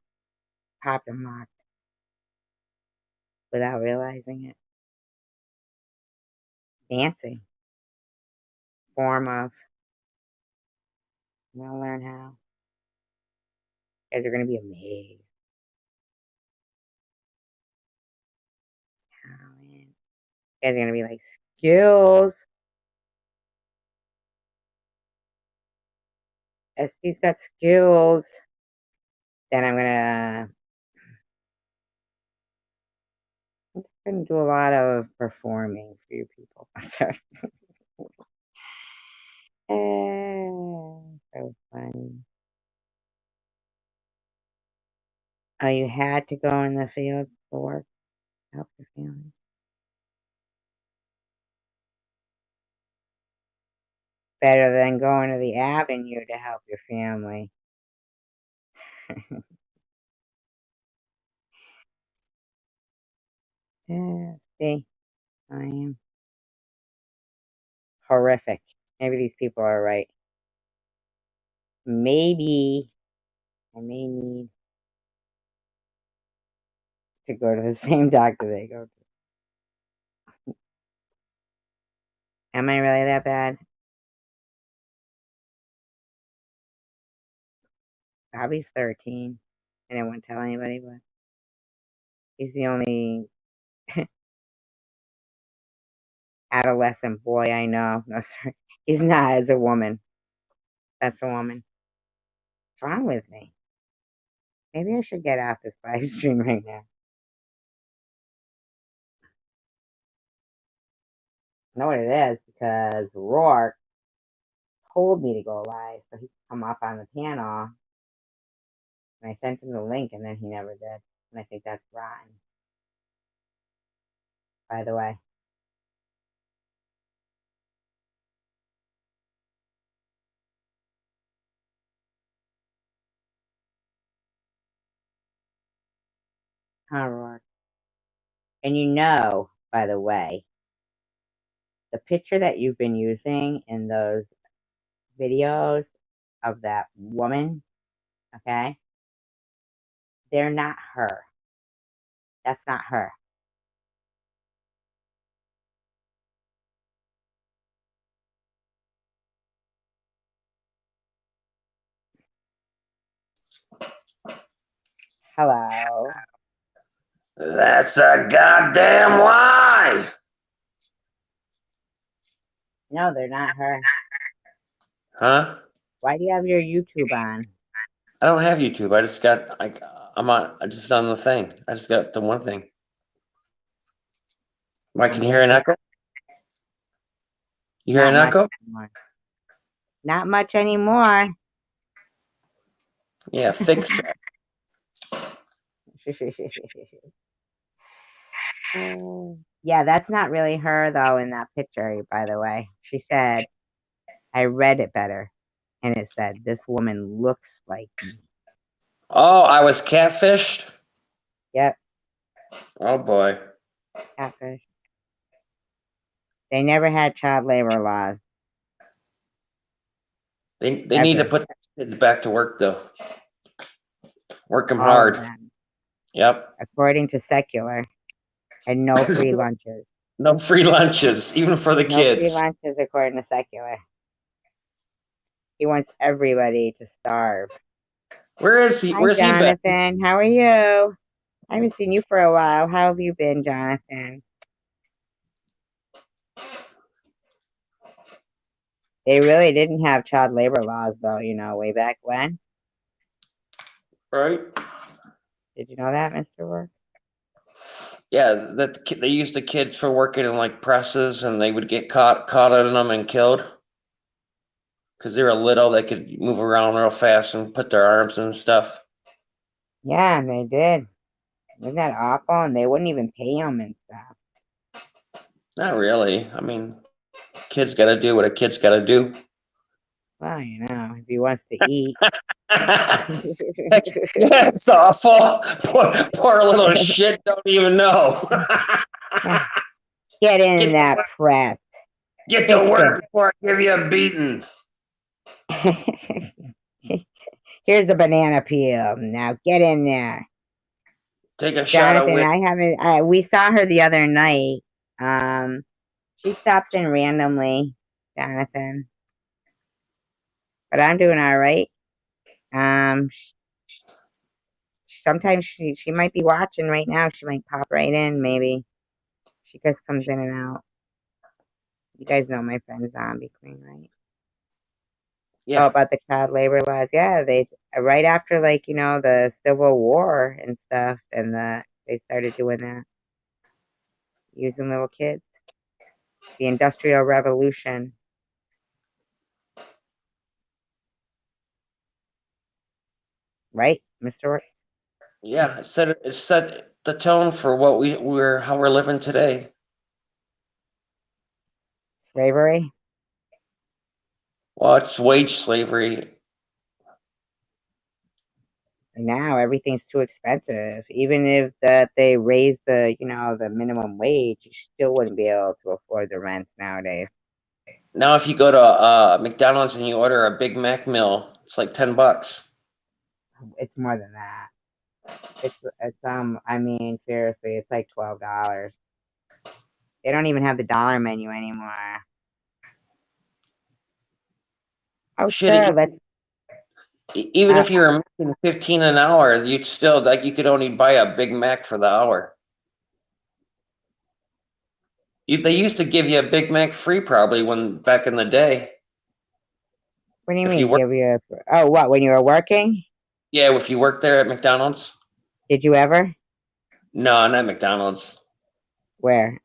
pop and lock without realizing it. Dancing. Form of. I'm going to learn how. You guys are going to be amazed. Talent. You guys are going to be like, skills. If she's got skills, then I'm gonna do a lot of performing for you people. Sorry. So funny. Oh, you had to go in the field for work to help your family. Better than going to the avenue to help your family. Yeah, see, I am horrific. Maybe these people are right. Maybe I may need to go to the same doctor they go to. Am I really that bad? Bobby's 13. I didn't want to tell anybody, but he's the only adolescent boy I know. No, sorry. He's not as a woman. That's a woman. What's wrong with me? Maybe I should get off this live stream right now. I know what it is because Rourke told me to go live so he could come up on the panel. And I sent him the link and then he never did. And I think that's rotten, by the way. Huh, Rourke? And by the way, the picture that you've been using in those videos of that woman, okay? They're not her. That's not her. Hello. That's a goddamn lie. No, they're not her. Huh? Why do you have your YouTube on? I don't have YouTube. I just got like I just on the thing. I just got the one thing. Mike, can you hear an echo? You hear Not an much echo? anymore. Not much anymore. Yeah, fix. Yeah, that's not really her though in that picture, by the way. She said, I read it better, and it said, this woman looks like me. Oh, I was catfished? Yep, Oh boy. catfish. They never had child labor laws, They need to ever. put kids back to work though. Work them All of hard. them, Yep. according to secular, and no free lunches. No free lunches, even for the No free kids. lunches, according to secular. He wants everybody to starve. Where is he? Hi, Where's he been? Jonathan. How are you? I haven't seen you for a while. How have you been, Jonathan? They really didn't have child labor laws, though, way back when. Right? Did you know that, Mr. Work? Yeah, they used the kids for working in like presses, and they would get caught in them and killed because they were little. They could move around real fast and put their arms and stuff. Yeah, they did. Isn't that awful? And they wouldn't even pay them and stuff. Not really. I mean, kids got to do what a kid's got to do. Well, if he wants to eat. Heck, yeah, it's awful. Poor little shit don't even know. Get in Get to that work, press. get to Fix work it. before I give you a beating. Here's a banana peel. Now get in there. Take a shot of Jonathan, whiskey. I haven't, we saw her the other night. She stops in randomly, Jonathan, but I'm doing all right. Um, Sometimes she might be watching right now. She might pop right in, maybe. She just comes in and out. You guys know my friend Zombie Queen, right? Oh, Yeah, about the child labor laws. Yeah, they right after the Civil War and stuff, and they started doing that, using little kids. The Industrial Revolution, right, Mr. yeah. It set the tone for what we're how we're living today. Slavery? Well, it's wage slavery. Now everything's too expensive. Even if that they raise the minimum wage, you still wouldn't be able to afford the rent nowadays. Now, if you go to McDonald's and you order a Big Mac meal, it's like $10. It's more than that. I mean, seriously, it's like $12. They don't even have the dollar menu anymore. Oh, sir, Shit, even uh, if you were making 15 an hour, you'd still like you could only buy a Big Mac for the hour. They used to give you a Big Mac free probably when back in the day. what do you If you mean work, give you what, when you were working? yeah, if you worked there at McDonald's. Did you ever? No, not McDonald's. Where?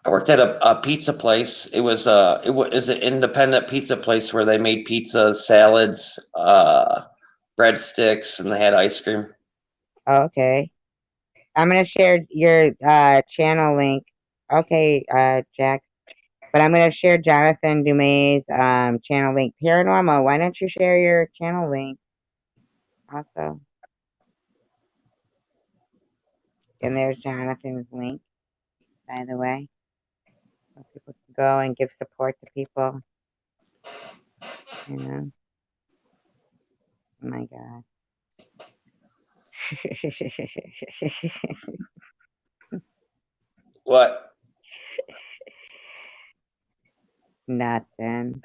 I worked at a pizza place. It was an independent pizza place where they made pizzas, salads, breadsticks, and they had ice cream. Oh, okay. I'm gonna share your channel link. Okay, Jack. But I'm gonna share Jonathan Dumay's channel link. Paranormal, why don't you share your channel link also? And there's Jonathan's link, by the way. So people can go and give support to people. You know? Oh my God. What? Nothing.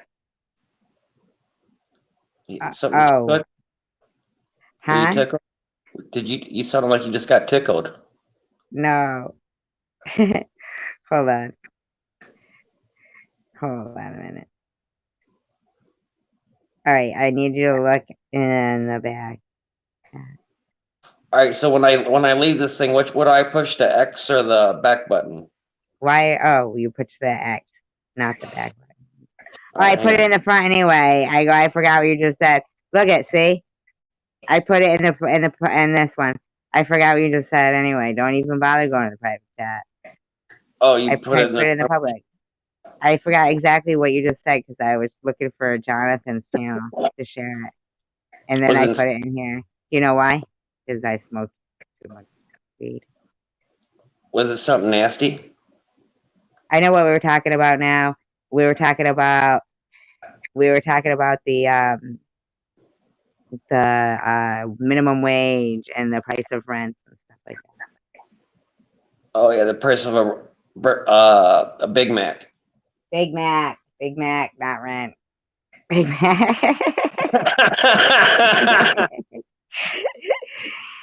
Something Oh, good? Were you huh? tickled? Did you sounded like you just got tickled. No. Hold on. Hold on a minute. All right, I need you to look in the back. All right, so when I leave this thing, which would I push, the X or the back button? Why? Oh, you push the X, not the back. Oh, I put it in the front anyway. I forgot what you just said. Look it, see? I put it in this one. I forgot what you just said anyway. Don't even bother going to the private chat. Oh, you I put it in put the. it in the public. I forgot exactly what you just said because I was looking for Jonathan's channel to share it, and then Was I it put it in here. You know why? Because I smoked too much weed. was it something nasty? I know what we were talking about now. We were talking about the minimum wage and the price of rent and stuff like that. Oh yeah, the price of a Big Mac. Big Mac, not rent. Big Mac.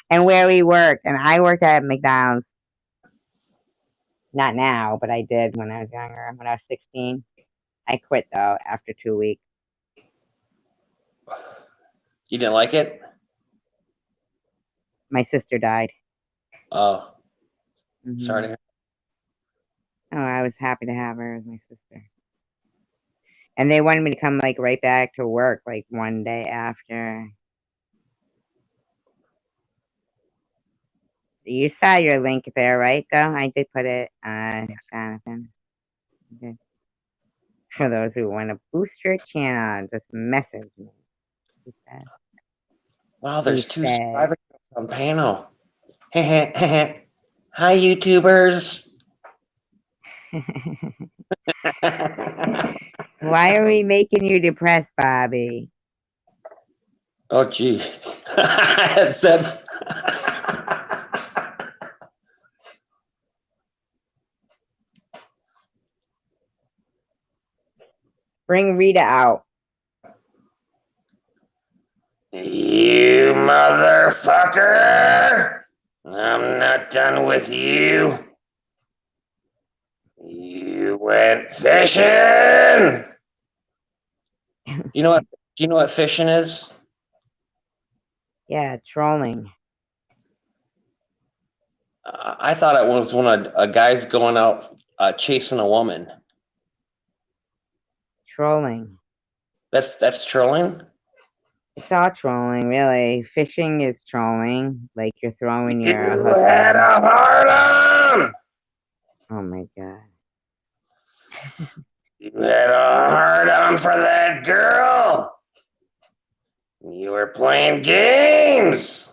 And where we worked, and I worked at McDonald's. Not now, but I did when I was younger. When I was 16, I quit though after 2 weeks. You didn't like it? My sister died. Oh, sorry to Hmm. hear. Oh, I was happy to have her as my sister. And they wanted me to come like right back to work like one day after. You saw your link there, right? Though I did put it, Jonathan. Okay. For those who want to boost your channel, just message me. He said. Wow, He there's two said. subscribers on panel. Hi, YouTubers. Why are we making you depressed, Bobby? Oh, gee. It said. Bring Rita out. You motherfucker! I'm not done with you. You went fishing. You know what? Do you know what fishing is? Yeah, trolling. I thought it was when a guy's going out chasing a woman. Trolling. That's trolling. It's all trolling, really. Fishing is trolling. Like you're throwing your You hook had in. a hard on. Oh my god. You had a hard on for that girl. You were playing games.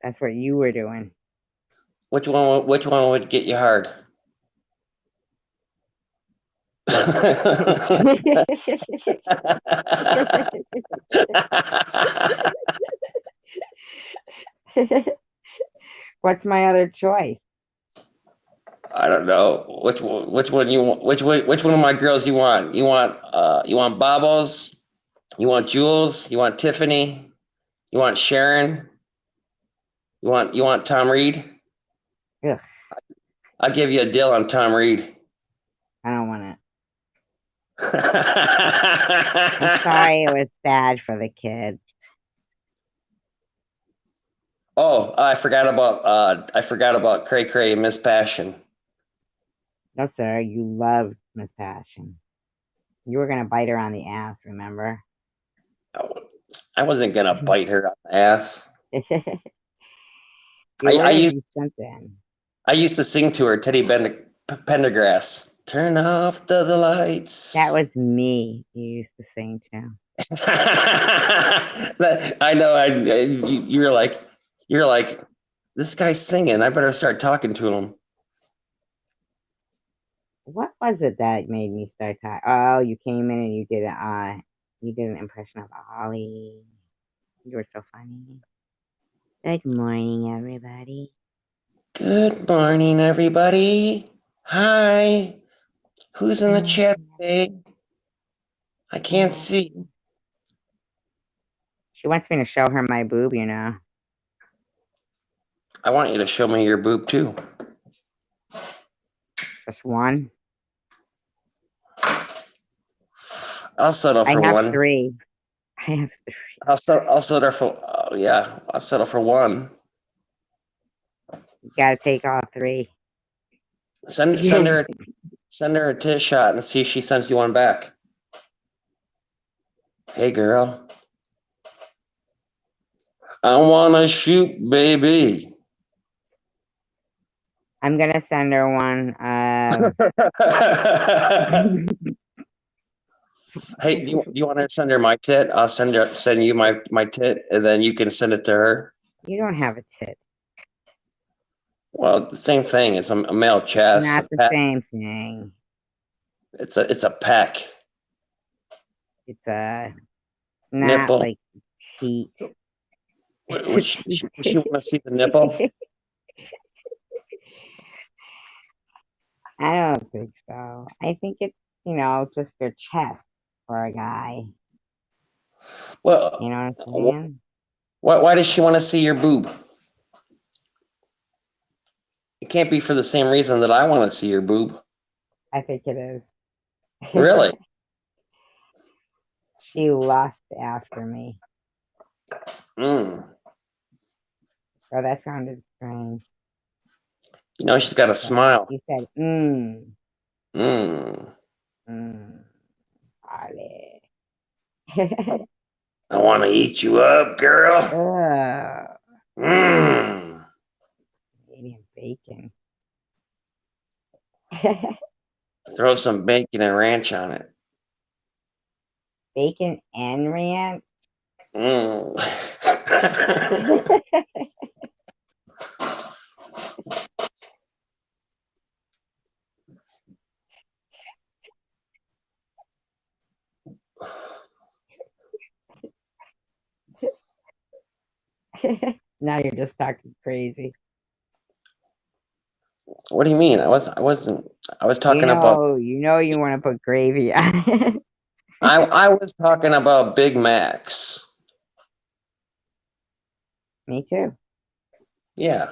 That's what you were doing. Which one? Which one would get you hard? What's my other choice? I don't know which one you want. Which one of my girls you want? You want Bobos? You want Jules? You want Tiffany? You want Sharon? You want Tom Reed? Ugh, I'll give you a deal on Tom Reed. I don't want it. I'm sorry it was bad for the kids. Oh, I forgot about Cray Cray and Miss Passion. No, sir, you loved Miss Passion. You were gonna bite her on the ass, remember? I wasn't gonna bite her on the ass. You were I gonna used do something. I used to sing to her Teddy Pendergrass. Turn off the That lights. was me you used to sing to. I know. You're like, this guy's singing. I better start talking to him. What was it that made me start talking? Oh, you came in and you did an impression of Ollie. You were so funny. Good morning, everybody. Good morning, everybody. Hi. Who's in the Good chat today? I can't morning. see. She wants me to show her my boob, you know. I want you to show me your boob too. Just one. I'll settle I for have one. three. I have three. I'll settle for. Oh, yeah, I'll settle for one. You gotta take all three. Send her Send her a tit shot and see if she sends you one back. Hey, girl. I wanna shoot, baby. I'm gonna send her one. Hey, do you want to send her my tit? I'll send you my tit, and then you can send it to her. You don't have a tit. Well, the same thing. It's a male chest, a Not the peck. same thing. It's a peck. It's not Nipple. like sheet. It's Would a she, teeth. would she want to see the nipple? I don't think so. I think it's, just your chest for a guy. You Well, know what I'm saying? why does she want to see your boob? It can't be for the same reason that I want to see your boob. I think it is. Really? She lusts after me. Mm. Oh, that sounded strange. She's got a smile. You said, Mm. mm, Ollie. I want to eat you up, girl. Ugh, Mm. eating bacon. Throw some bacon and ranch on it. Bacon and ranch? Mm. Now you're just talking crazy. What do you mean? I was You talking about. know, you want to put gravy on it. I was talking about Big Macs. Me too. Yeah.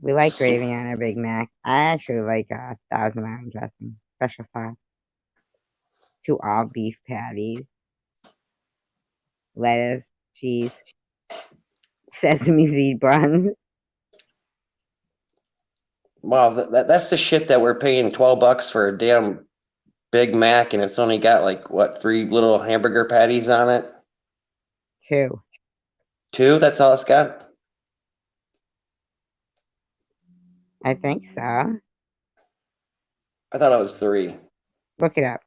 We like gravy on our Big Mac. I actually like Thousand Island dressing, special sauce, to all beef patties, lettuce, cheese, sesame seed buns. Wow, that's the shit that we're paying $12 for a damn Big Mac, and it's only got like what, three little hamburger patties on it? Two. Two? That's all it's got? I think so. I thought it was three. Look it up.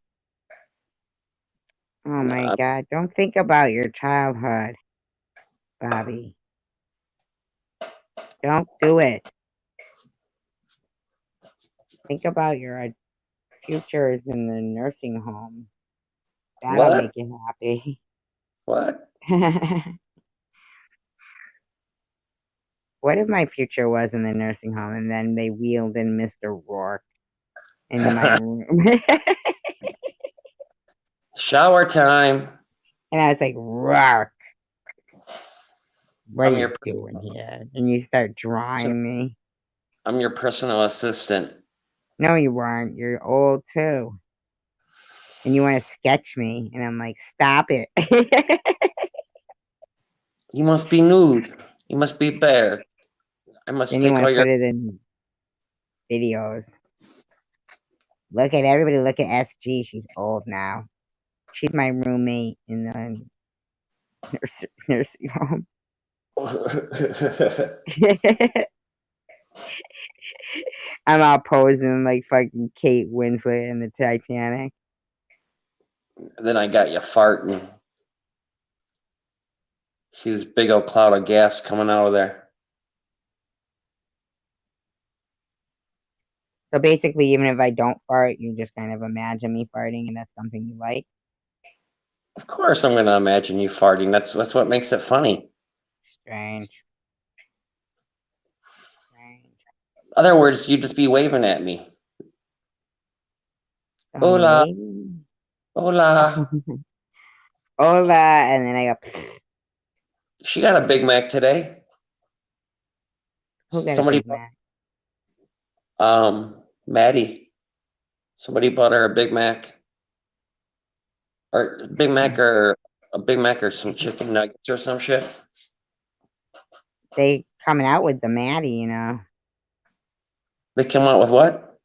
Oh my Nah, God. Don't think about your childhood, Bobby. Don't do it. Think about your futures in the nursing home. That'll what? make you happy. What? What if my future was in the nursing home and then they wheeled in Mr. Rourke into my room? Shower time. And I was like, Rourke, what are I'm you your doing here? And you start drawing me. I'm your personal assistant. No, you weren't. You're old too. And you want to sketch me. And I'm like, stop it. You must be nude. You must be bare. I must Then you take want all to your. put it in videos. Look at everybody, look at SG. She's old now. She's my roommate in the nursing home. I'm all posing like fucking Kate Winslet in the Titanic. Then I got you farting. See this big old cloud of gas coming out of there. So basically, even if I don't fart, you just kind of imagine me farting, and that's something you like. Of course, I'm going to imagine you farting. That's what makes it funny. Strange. Strange. Other words, you'd just be waving at me. So I'm Hola, waiting. hola. Hola, and then I go, She got a Big Mac today. who got a Somebody, Big Mac? Maddie. Somebody bought her a Big Mac, or Big Mac, or a Big Mac, or some chicken nuggets or some shit. They coming out with the Maddie, They come out with what?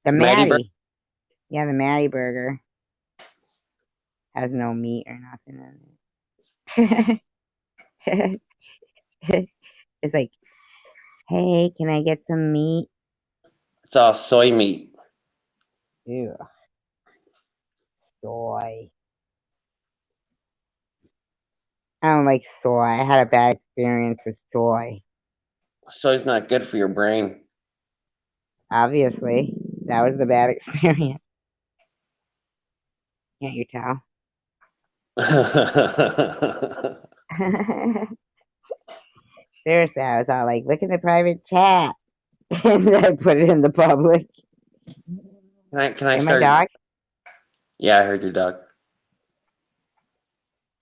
The Matty Bird. Matty. Yeah, the Matty burger has no meat or nothing in it. It's like, hey, can I get some meat? It's all soy meat. Ew, soy. I don't like soy. I had a bad experience with soy. Soy's not good for your brain. Obviously, that was the bad experience. Can't you tell? Seriously, I was all like, look at the private chat. And then I put it in the public. Can I And my start? dog? Yeah, I heard your dog.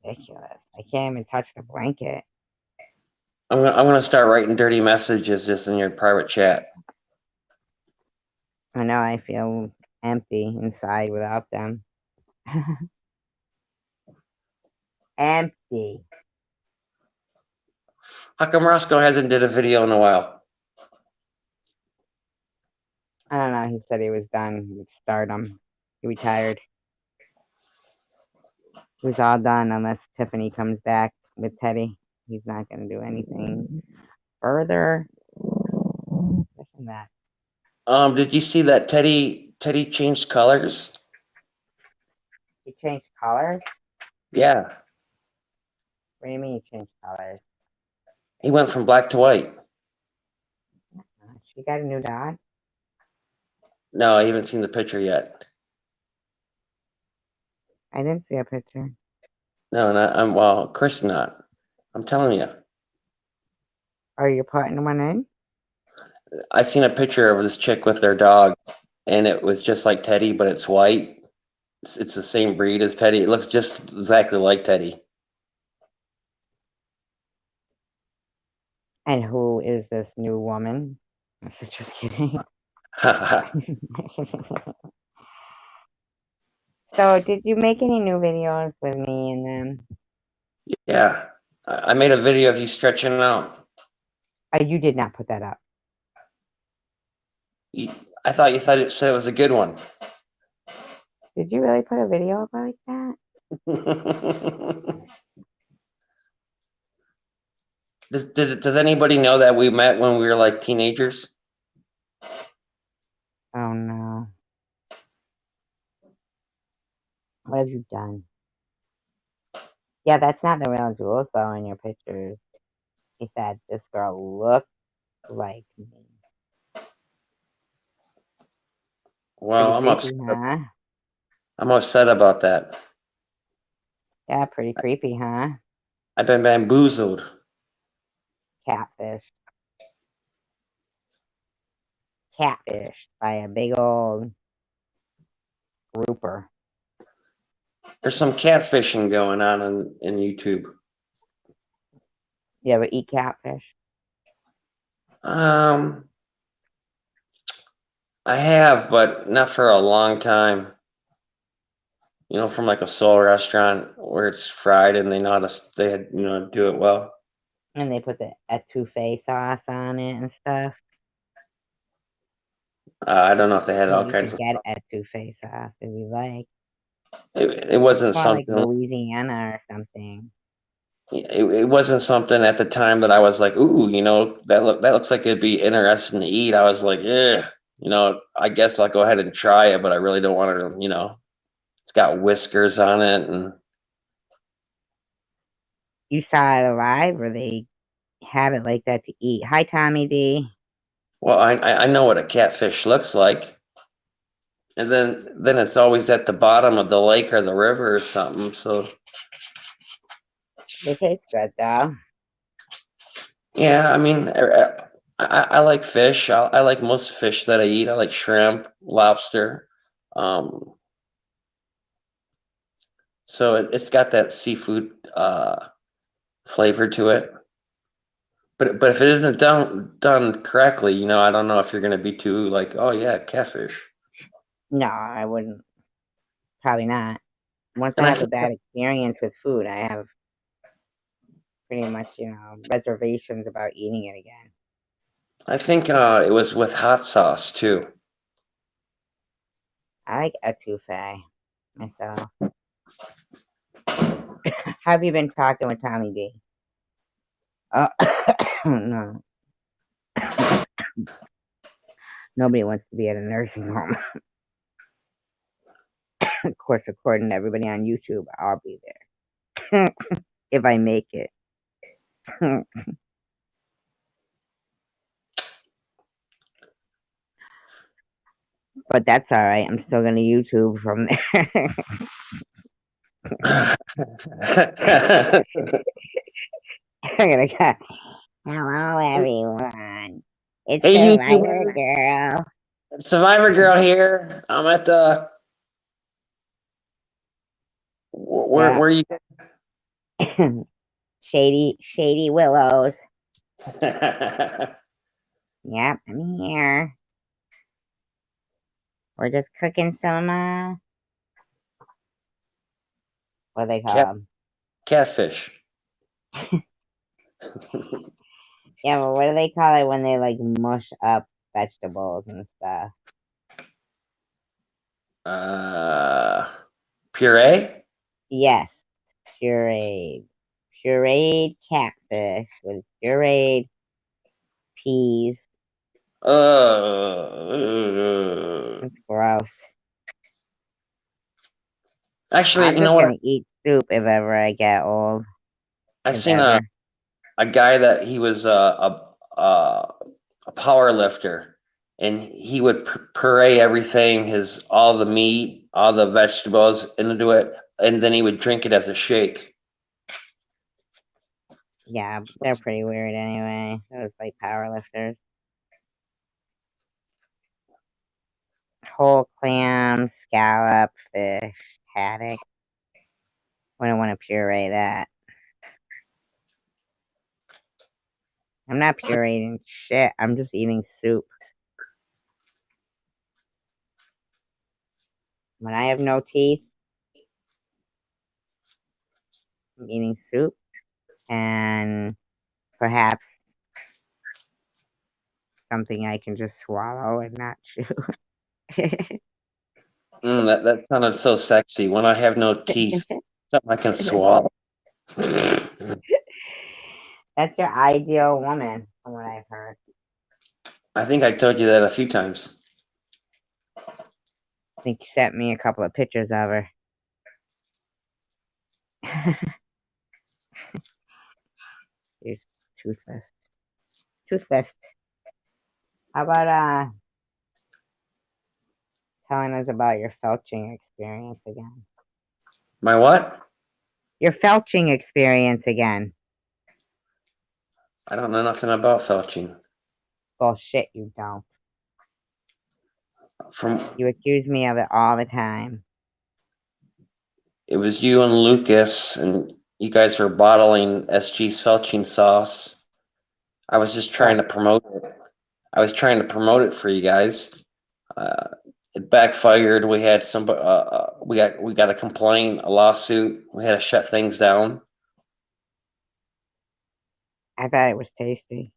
Ridiculous. I can't even touch the blanket. I'm gonna start writing dirty messages just in your private chat. I know I feel empty inside without them. Empty. How come Roscoe hasn't did a video in a while? I don't know. He said he was done with stardom. He retired. He was all done unless Tiffany comes back with Teddy. He's not going to do anything further. Listen that. Did you see that Teddy changed colors? He changed colors? Yeah, What do you mean he changed colors? he went from black to white. She got a new dog? No, I haven't seen the picture yet. I didn't see a picture. No, I'm well, of course not. I'm telling you. Are you putting one in? I seen a picture of this chick with their dog, and it was just like Teddy, but it's white. It's the same breed as Teddy. It looks just exactly like Teddy. And who is this new woman? Just kidding. So, did you make any new videos with me and them? Yeah, I made a video of you stretching out. You did not put that up. I thought you said it was a good one. Did you really put a video up like that? Does anybody know that we met when we were like teenagers? Oh no. What have you done? Yeah, that's not the real Jules though in your pictures. He said this girl looked like me. Well, Pretty creepy, huh? I'm upset about that. Yeah, pretty creepy, huh? I've been bamboozled. Catfish. Catfish by a big old grouper. There's some catfishing going on in YouTube. You ever eat catfish? I have, but not for a long time. You know, from like a soul restaurant where it's fried and they know how to do it well. And they put the etouffee sauce on it and stuff. I don't know if they had Yeah, all you kinds could of get stuff. etouffee sauce if you like. It wasn't More like something. Louisiana or something. It wasn't something at the time that I was like, ooh, that looks like it'd be interesting to eat. I was like, yeah, I guess I'll go ahead and try it, but I really don't want to. It's got whiskers on it, and You saw it alive or they have it like that to eat? Hi, Tommy D. well, I know what a catfish looks like, and then it's always at the bottom of the lake or the river or something. So They taste good though. yeah, I mean, I like fish. I like most fish that I eat. I like shrimp, lobster. Um, so it's got that seafood flavor to it. But if it isn't done correctly, I don't know if you're gonna be too like, oh yeah, catfish. No, I wouldn't. Probably not. Once I And I have a think bad experience with food, I have pretty much, reservations about eating it again. it was with hot sauce too. I like etouffee myself. Have you been talking with Tommy D? Oh, no. Nobody wants to be at a nursing home. Of course, according to everybody on YouTube, I'll be there if I make it. But that's all right. I'm still gonna YouTube from there. I'm gonna go. Hello, everyone. It's Hey, Survivor YouTuber, Girl. Survivor Girl here. I'm at the Yeah. where you? Shady Willows. Yep, I'm here. We're just cooking some, what do they Cat, call 'em? catfish. Yeah, but what do they call it when they like mush up vegetables and stuff? Uh, Puree. Yes, pureed. Pureed catfish with pureed peas. Uh, It's gross. Actually, I'm you know just what? gonna eat soup if ever I get old. I If seen ever. a guy that he was a power lifter, and he would puree everything, his all the meat, all the vegetables into it, and then he would drink it as a shake. Yeah, they're pretty weird anyway. Those like power lifters. Whole clam, scallop, fish, haddock. Wouldn't want to puree that. I'm not pureeing shit. I'm just eating soup. When I have no teeth, I'm eating soup and perhaps something I can just swallow and not chew. That sounded so sexy. When I have no teeth, something I can swallow. That's your ideal woman, from what I've heard. I think I told you that a few times. I think you sent me a couple of pictures of her. She's toothless. Toothless. How about telling us about your felching experience again? My what? Your felching experience again. I don't know nothing about felching. Bullshit, you don't. From You accuse me of it all the time. It was you and Lucas, and you guys were bottling SG's felching sauce. I was just trying Bull. to promote it. I was trying to promote it for you guys. Uh, it backfired. We had we got a complaint, a lawsuit. We had to shut things down. I thought it was tasty.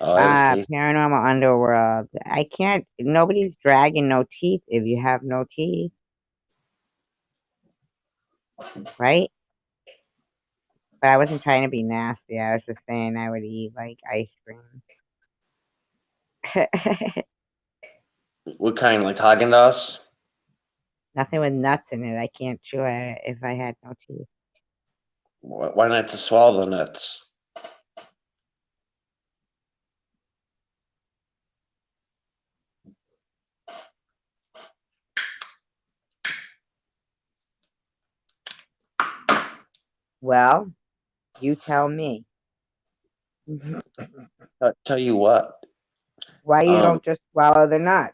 Oh, it was tasty. Paranormal Underworld. I can't. Nobody's dragging no teeth if you have no teeth, right? But I wasn't trying to be nasty. I was just saying I would eat like ice cream. What kind, like Haagen-Dazs? Nothing with nuts in it. I can't chew it if I had no teeth. Why not just swallow the nuts? Well, you tell me. Tell you what. Why you Um, don't just swallow the nut?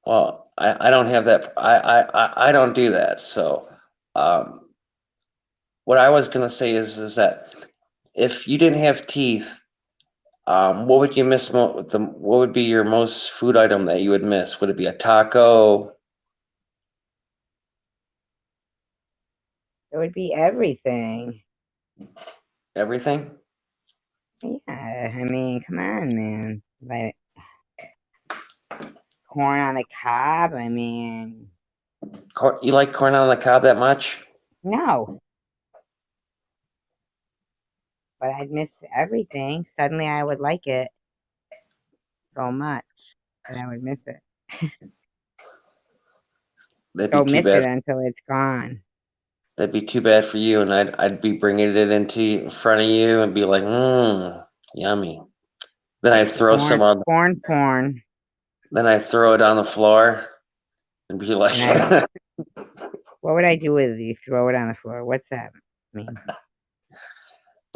well, I don't have that. I don't do that. So, um, what I was gonna say is that if you didn't have teeth, what would you miss? What would be your most food item that you would miss? Would it be a taco? It would be everything. Everything? Yeah, I mean, come on, man. Like corn on the cob. I mean, You like corn on the cob that much? no, but I'd miss everything. Suddenly I would like it so much that I would miss it. That'd be Don't too miss it bad. until it's gone. That'd be too bad for you, and I'd be bringing it into in front of you and be like, yummy. Then I throw some Corn, on. corn, porn. Then I throw it on the floor and be like, And what would I do with it? You throw it on the floor? What's that mean?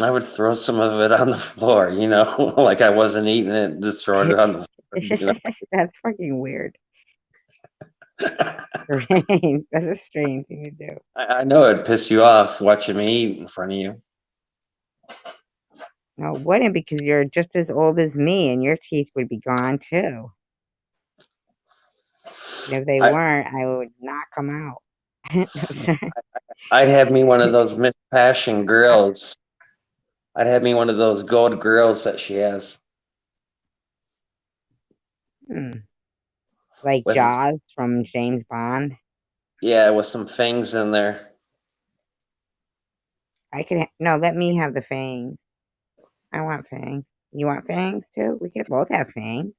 I would throw some of it on the floor, like I wasn't eating it, just throwing it on the floor. That's fucking weird. Strange. That's a strange thing to do. I know it'd piss you off watching me eat in front of you. No, it wouldn't, because you're just as old as me and your teeth would be gone too. And if they I, weren't, I would knock them out. I'd have me one of those Miss Passion grills. I'd have me one of those gold grills that she has. Like With Jaws from James Bond. Yeah, with some fangs in there. No, let me have the fangs. I want fangs. You want fangs too? We could both have fangs.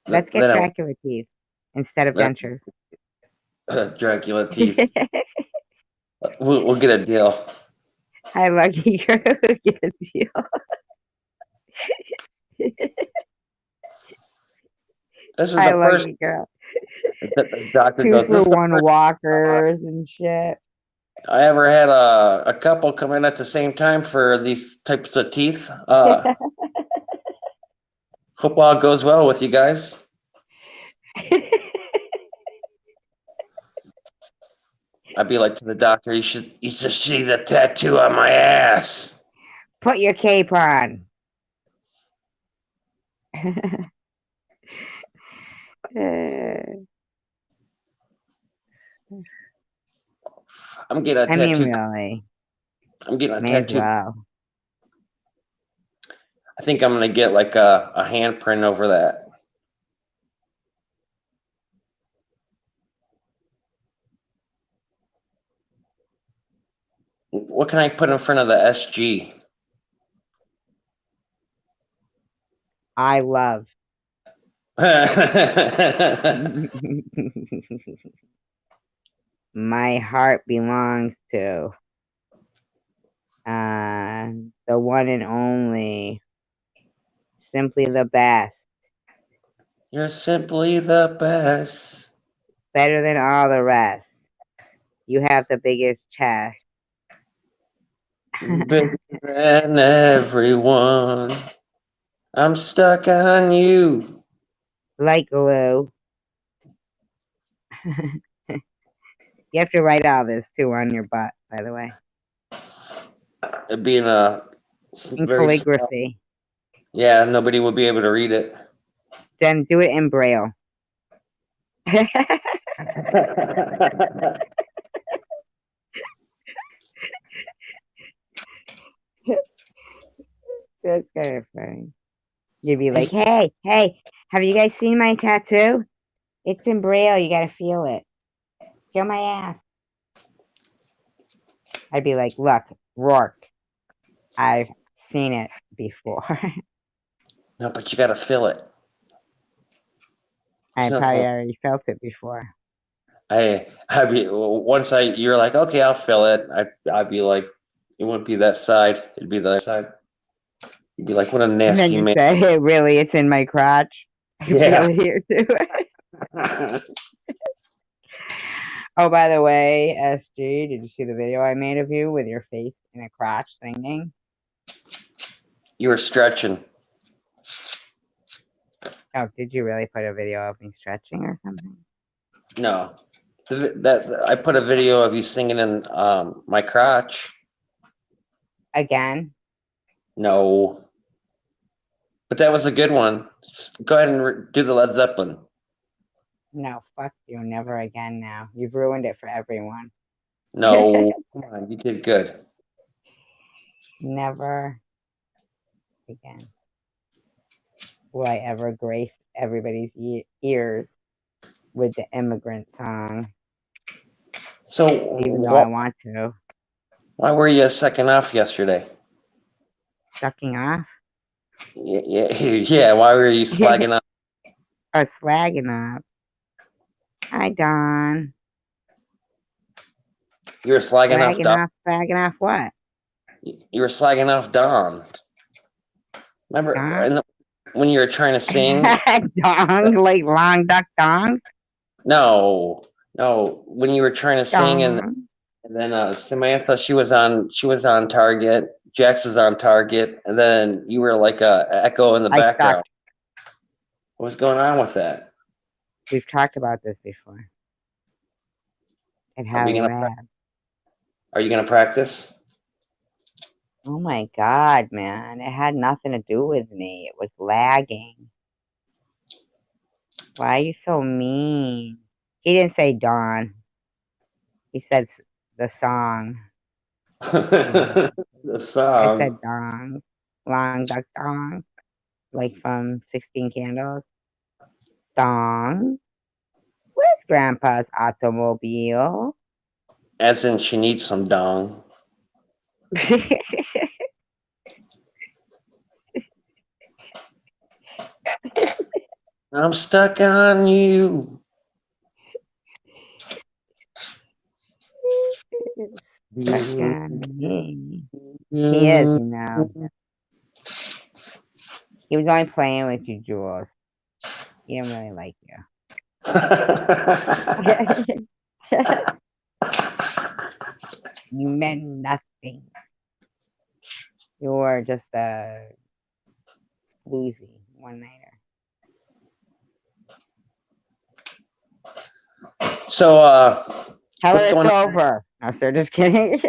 Let's get Then Dracula teeth instead of I, dentures. Dracula teeth. We'll get a deal. Hi, lucky girl. Get a deal. This is Hi, the first. lucky girl. The doctor Two goes. This for is the one first walkers and shit. I ever had a couple come in at the same time for these types of teeth. Hope all goes well with you guys. I'd be like to the doctor, you should see the tattoo on my ass. Put your cape on. I'm getting a I mean, tattoo. really, I'm getting a may as tattoo. well. I think I'm gonna get like a handprint over that. What can I put in front of the SG? I love. My heart belongs to the one and only, simply the best, You're simply the best. better than all the rest. You have the biggest chest. Bigger than everyone. I'm stuck on you. Like glue. You have to write all this too on your butt, by the way. It being a In very small. calligraphy. Yeah, nobody would be able to read it. Then do it in Braille. That's kind of funny. You'd be like, hey, have you guys seen my tattoo? It's in Braille. You gotta feel it. Feel my ass. I'd be like, look, Rourke, I've seen it before. No, but you gotta fill it. I There's probably nothing. already felt it before. I'd be you're like, okay, I'll fill it. I'd be like, it wouldn't be that side. It'd be the other side. You'd be like, what a And then nasty you man. say, hey, really, it's in my crotch. I feel Yeah. it here too. Oh, by the way, SG, did you see the video I made of you with your face in a crotch singing? You were stretching. Oh, did you really put a video of me stretching or something? No, I put a video of you singing in my crotch. Again? No, but that was a good one. Go ahead and do the Led Zeppelin. No, fuck you. Never again now. You've ruined it for everyone. No, come on, you did good. Never again will I ever grace everybody's ears with the immigrant song, So even though I want to. why were you second off yesterday? Sucking off? Yeah. Why were you slagging off? Or swagging off. Hi, Don. You were slagging off Don. Swagging off what? You were slagging off Don. Remember Don? when you were trying to sing? Dong, like long duck dong? No, no. When you were trying to sing, Dong. and then Samantha, she was on target. Jax is on target, and then you were like a echo in the I suck. background. What's going on with that? We've talked about this before. And Are how we you gonna have. Are you gonna practice? Oh my God, man. It had nothing to do with me. It was lagging. Why are you so mean? He didn't say Dawn. He said the song. The I song. said dong. Long duck dong. Like from 16 Candles. Dong. Where's Grandpa's automobile? As in, she needs some dong. I'm stuck on you. Stuck on me. He is, you know. He was only playing with you, Jules. He didn't really like you. You meant nothing. You were just a floozy one-nighter. So, Tell what's her going it's on? over. No, sir, just kidding.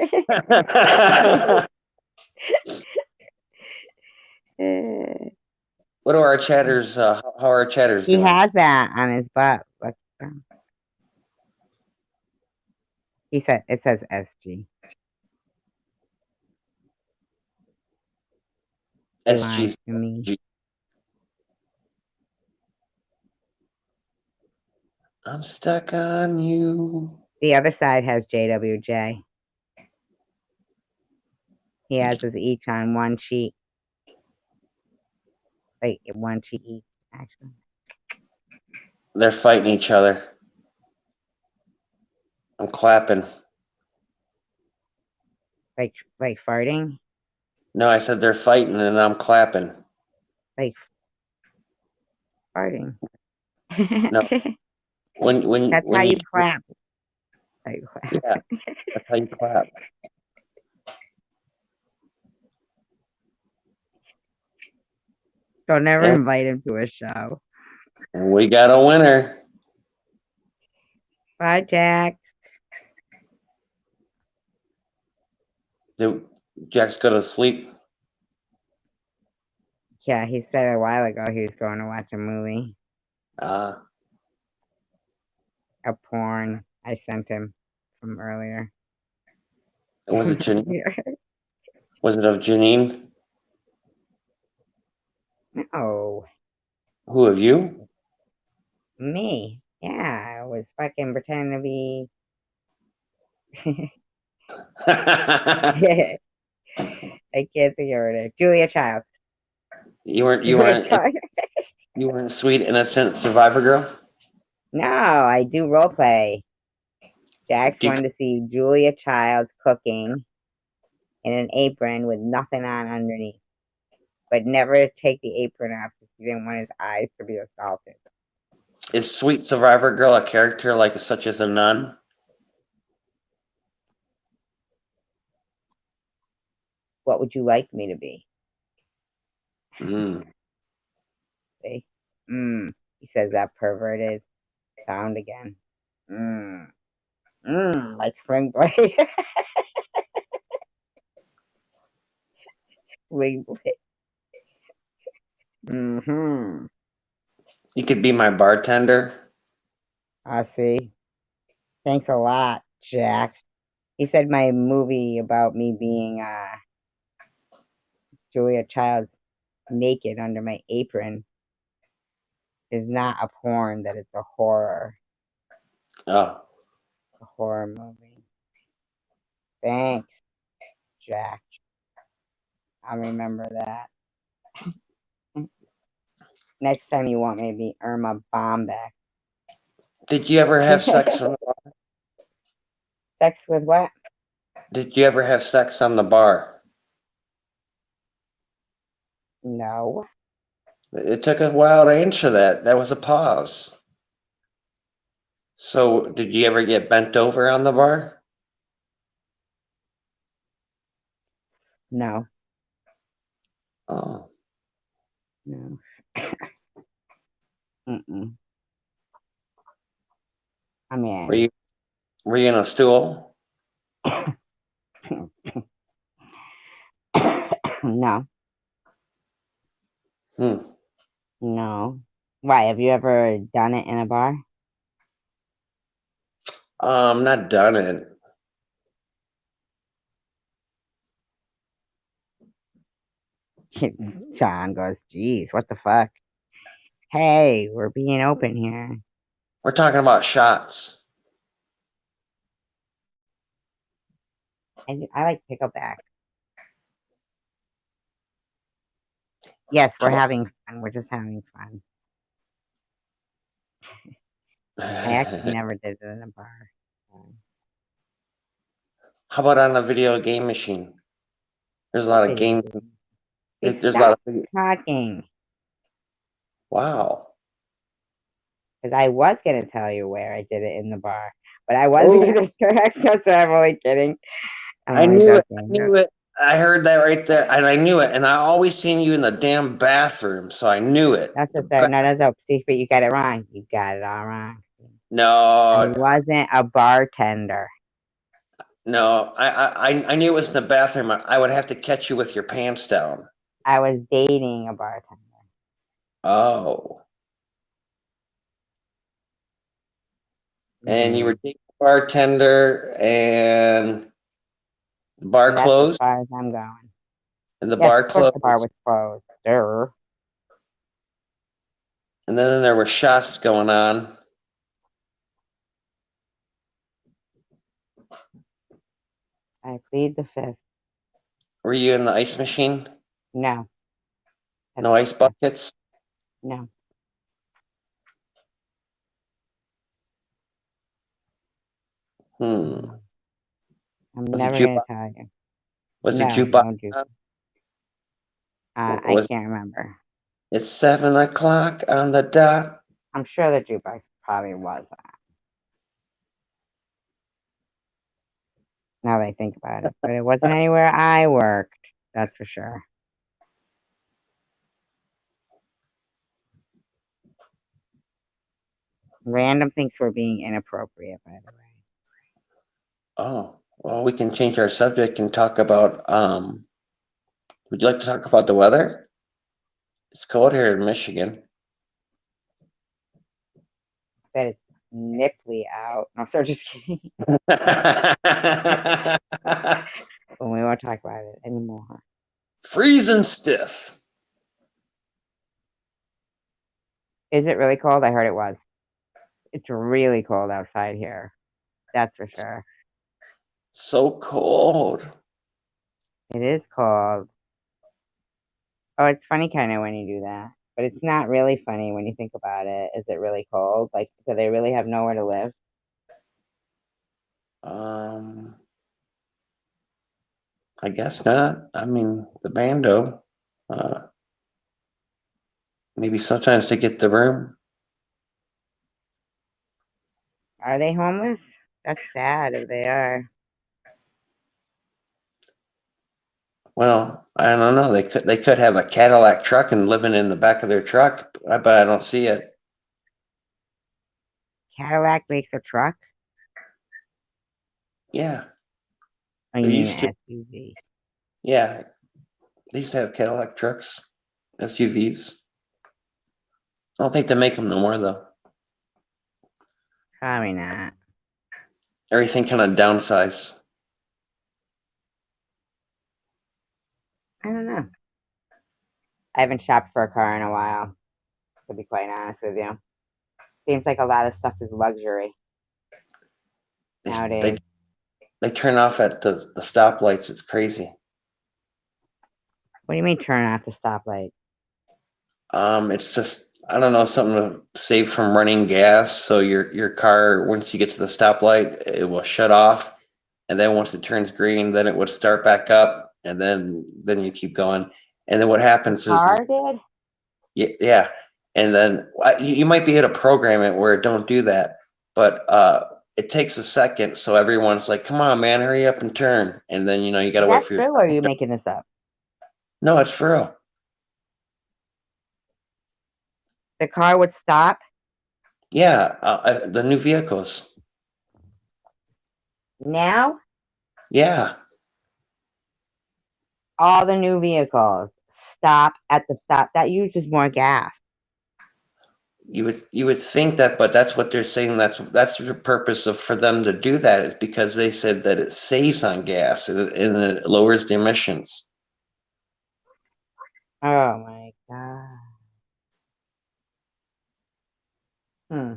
What are our chatters? How are our chatters He doing? has that on his butt. He said it says SG. He lied SG. to me. I'm stuck on you. The other side has JWJ. He has us each on one sheet. Like one sheet each, actually. They're fighting each other. I'm clapping. Like farting. No, I said they're fighting and I'm clapping. Like farting. No, when That's how you you clap. Like, yeah, that's how you clap. don't never And, invite him to a show. and we got a winner. Bye, Jack. Did Jax go to sleep? Yeah, he said a while ago he was going to watch a movie. Uh, A porn I sent him from earlier. was it Janine? Was it of Janine? No, Who of you? me. Yeah, I was fucking pretending to be. I can't think of her name. Julia Child. you weren't you Julia weren't Child. you weren't sweet innocent survivor girl. No, I do role play. Jax You, wanted to see Julia Childs cooking in an apron with nothing on underneath, but never take the apron off because he didn't want his eyes to be assaulted. is sweet survivor girl a character like such as a nun? What would you like me to be? Mm. See? He says that perverted sound again. Like spring break. Spring break. Mm-hmm. You could be my bartender. I see. Thanks a lot, Jack. He said my movie about me being Julia Childs naked under my apron is not a porn, that it's a horror. Oh, A horror movie. Thanks, Jack. I'll remember that. Next time you want me to be Irma Bombeck. did you ever have sex on the bar? Sex with what? Did you ever have sex on the bar? No. It took a while to answer that. That was a pause. So, did you ever get bent over on the bar? No. Oh, No. Mm-mm. I were mean, you were you in a stool? no. Hmm. No. Why? Have you ever done it in a bar? Not done it. John goes, geez, what the fuck? Hey, we're being open here. We're talking about shots. I like pickleback. Yes, How we're about having fun. We're just having fun. I actually never did it in a bar. how about on a video game machine? There's a What lot of video games. game? Hey, There's a lot stop of talking. wow. Because I was going to tell you where I did it in the bar. But I wasn't Oh, going to correct you, so I'm only kidding. I'm I only knew it. I joking. knew it. I heard that right there, and I knew it. And I always seen you in the damn bathroom, so I knew it. That's a third. No, that's a see, but you got it wrong. You got it all wrong. I No, wasn't a bartender. no. I knew it was in the bathroom. I would have to catch you with your pants down. I was dating a bartender. Oh, and you Mm-hmm. were dating a bartender, and the bar And that's as closed, far as I'm going. and the Yes, bar of course the bar closed, was closed. Sure. and then there were shots going on. I plead the fifth. Were you in the ice machine? No. That's No ice yes. buckets? No. Hmm. Mm. I'm Was it never gonna jukebox? tell you. Was it No, jukebox? no juice. I Was can't remember. it's 7 o'clock on the dot? I'm sure the jukebox probably was on, now that I think about it. But it wasn't anywhere I worked. That's for sure. Random things were being inappropriate, by the way. Oh, well, we can change our subject and talk about, would you like to talk about the weather? It's cold here in Michigan. Bet it's nipply out. No, sorry, just kidding. But we won't talk about it anymore. Freezing stiff. Is it really cold? I heard it was. It's really cold outside here. That's for sure. So cold. It is cold. Oh, it's funny kind of when you do that. But it's not really funny when you think about it. Is it really cold? Like, do they really have nowhere to live? Um, I guess not. I mean, the bando, uh, maybe sometimes to get the room. Are they homeless? That's sad if they are. Well, I don't know. They could have a Cadillac truck and living in the back of their truck, but I don't see it. Cadillac makes a truck? Yeah, Oh, you they mean used to. an SUV? Yeah, they used to have Cadillac trucks, SUVs. I don't think they make them no more though. Probably not. Everything kind of downsize. I don't know. I haven't shopped for a car in a while. to be quite honest with you. Seems like a lot of stuff is luxury They nowadays. they, they turn off at the stoplights. It's crazy. What do you mean turn off the stoplight? It's just I don't know something to save from running gas. So your car once you get to the stoplight, it will shut off, and then once it turns green, then it would start back up, and then you keep going. And then what The happens is car did? yeah, and then you might be able to program it where it don't do that, but it takes a second, so everyone's like, "Come on, man, hurry up and turn," and then you got Is to wait that for your. true or are you making this up? No, it's for real. The car would stop Yeah, the new vehicles. now? Yeah, All the new vehicles stop at the stop. That uses more gas. you would think that, but that's what they're saying. That's the purpose of for them to do that is because they said that it saves on gas and it lowers the emissions. Oh my god. Hmm.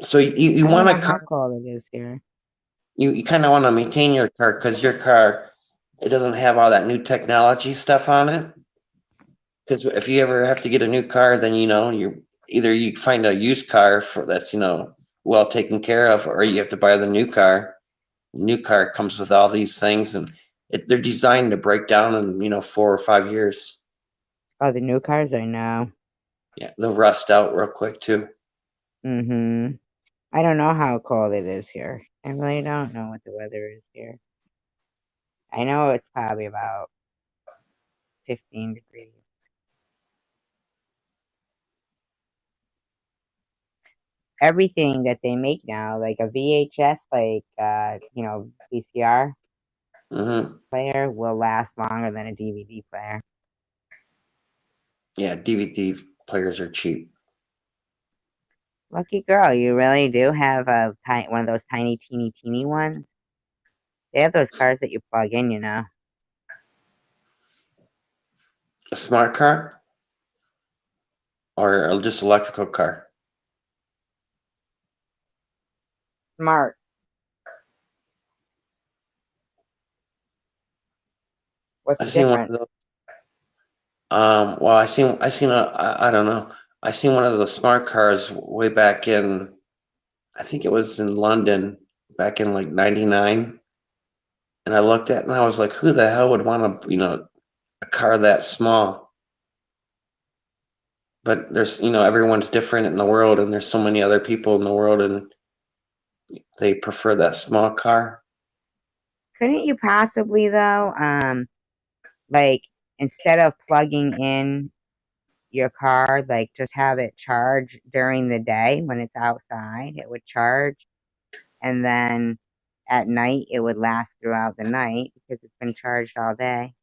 So you I don't want a know car, how cold it is here. you kind of want to maintain your car because your car it doesn't have all that new technology stuff on it. Because if you ever have to get a new car, then you either you find a used car for that's well taken care of, or you have to buy the new car. New car comes with all these things, and they're designed to break down in 4 or 5 years. Oh, the new cars? I know. Yeah, they'll rust out real quick too. Mm-hmm. I don't know how cold it is here. I really don't know what the weather is here. I know it's probably about 15 degrees. Everything that they make now, like a VHS, like VCR Hmm. player, will last longer than a DVD player. Yeah, DVD players are cheap. Lucky girl, you really do have one of those tiny, teeny, teeny ones. They have those cars that you plug in, you know. A smart car or just electrical car. Smart. What's I the seen one difference? of those. Well, I seen I don't know. I seen one of the smart cars way back in, I think it was in London back in like '99, and I looked at it and I was like, who the hell would want a car that small? But there's everyone's different in the world, and there's so many other people in the world, and they prefer that small car. Couldn't you possibly though, like instead of plugging in your car, like just have it charge during the day when it's outside, it would charge, and then at night it would last throughout the night because it's been charged all day.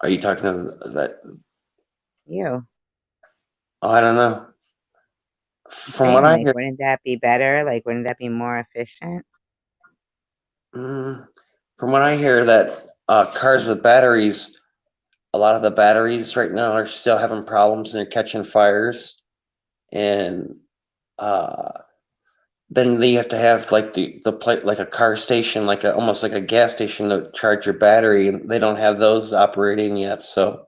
Are you talking to that? You. Oh, I don't know. I'm From what saying, I like, hear, wouldn't that be better? Like, wouldn't that be more efficient? mm, from what I hear, that cars with batteries, a lot of the batteries right now are still having problems and they're catching fires, and uh, then you have to have like the plate like a car station, like almost like a gas station to charge your battery, and they don't have those operating yet. So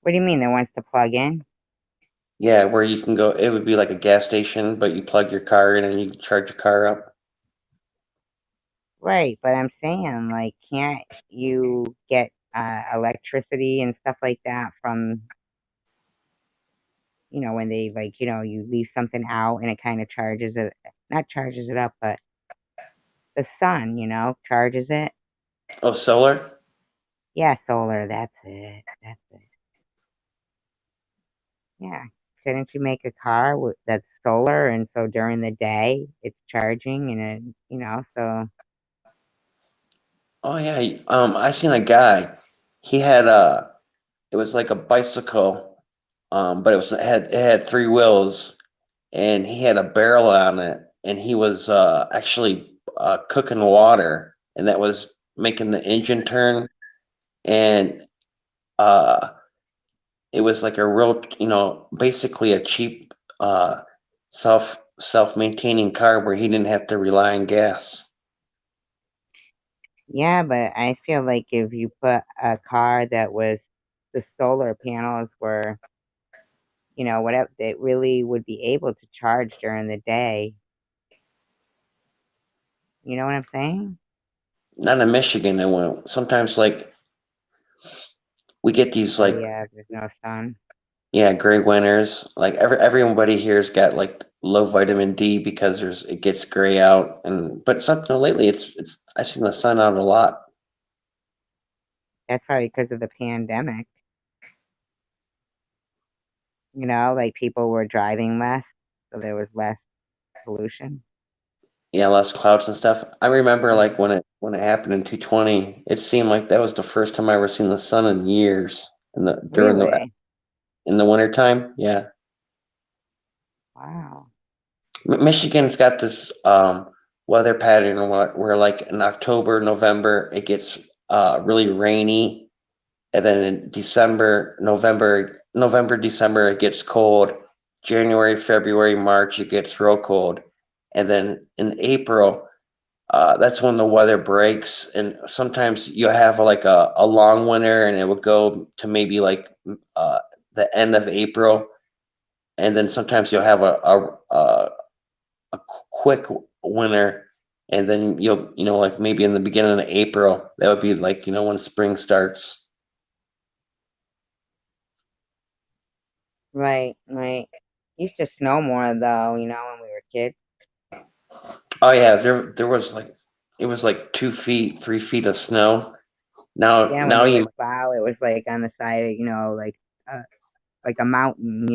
What do you mean, that wants to plug in? yeah, where you can go, it would be like a gas station, but you plug your car in and you can charge your car up. Right, but I'm saying, like, can't you get electricity and stuff like that from, when they, like, you leave something out and it kind of charges it, not charges it up, but the sun, charges it. Oh, solar? Yeah, solar, that's it. That's it. Yeah. Couldn't you make a car that's solar and so during the day it's charging and so Oh yeah. I seen a guy. He had it was like a bicycle, but it had three wheels, and he had a barrel on it, and he was actually cooking water, and that was making the engine turn. and uh, it was like a real, basically a cheap self-maintaining car where he didn't have to rely on gas. Yeah, but I feel like if you put a car that was the solar panels were, whatever, it really would be able to charge during the day. You know what I'm saying? Not in Michigan. And when sometimes like we get these Oh like, yeah, there's no sun. yeah, gray winters. Like everybody here's got like low vitamin D because it gets gray out, and but something lately it's I've seen the sun out a lot. That's probably because of the pandemic. Like people were driving less, so there was less pollution. Yeah, less clouds and stuff. I remember Mm. like when it happened in 220, it seemed like that was the first time I ever seen the sun in years Really? in the wintertime. Yeah. Wow. Michigan's got this weather pattern where like in October, November it gets really rainy, and then in November, December it gets cold. January, February, March it gets real cold, and then in April that's when the weather breaks, and sometimes you have like a long winter, and it would go to maybe like uh, the end of April, and then sometimes you'll have a quick winter, and then you'll like maybe in the beginning of April that would be like when spring starts. Right, right. Used to snow more though, when we were kids. Oh yeah, there was like it was like 2 feet, 3 feet of snow. Now Yeah, when now you you would plow, it was like on the side of, uh, like a mountain,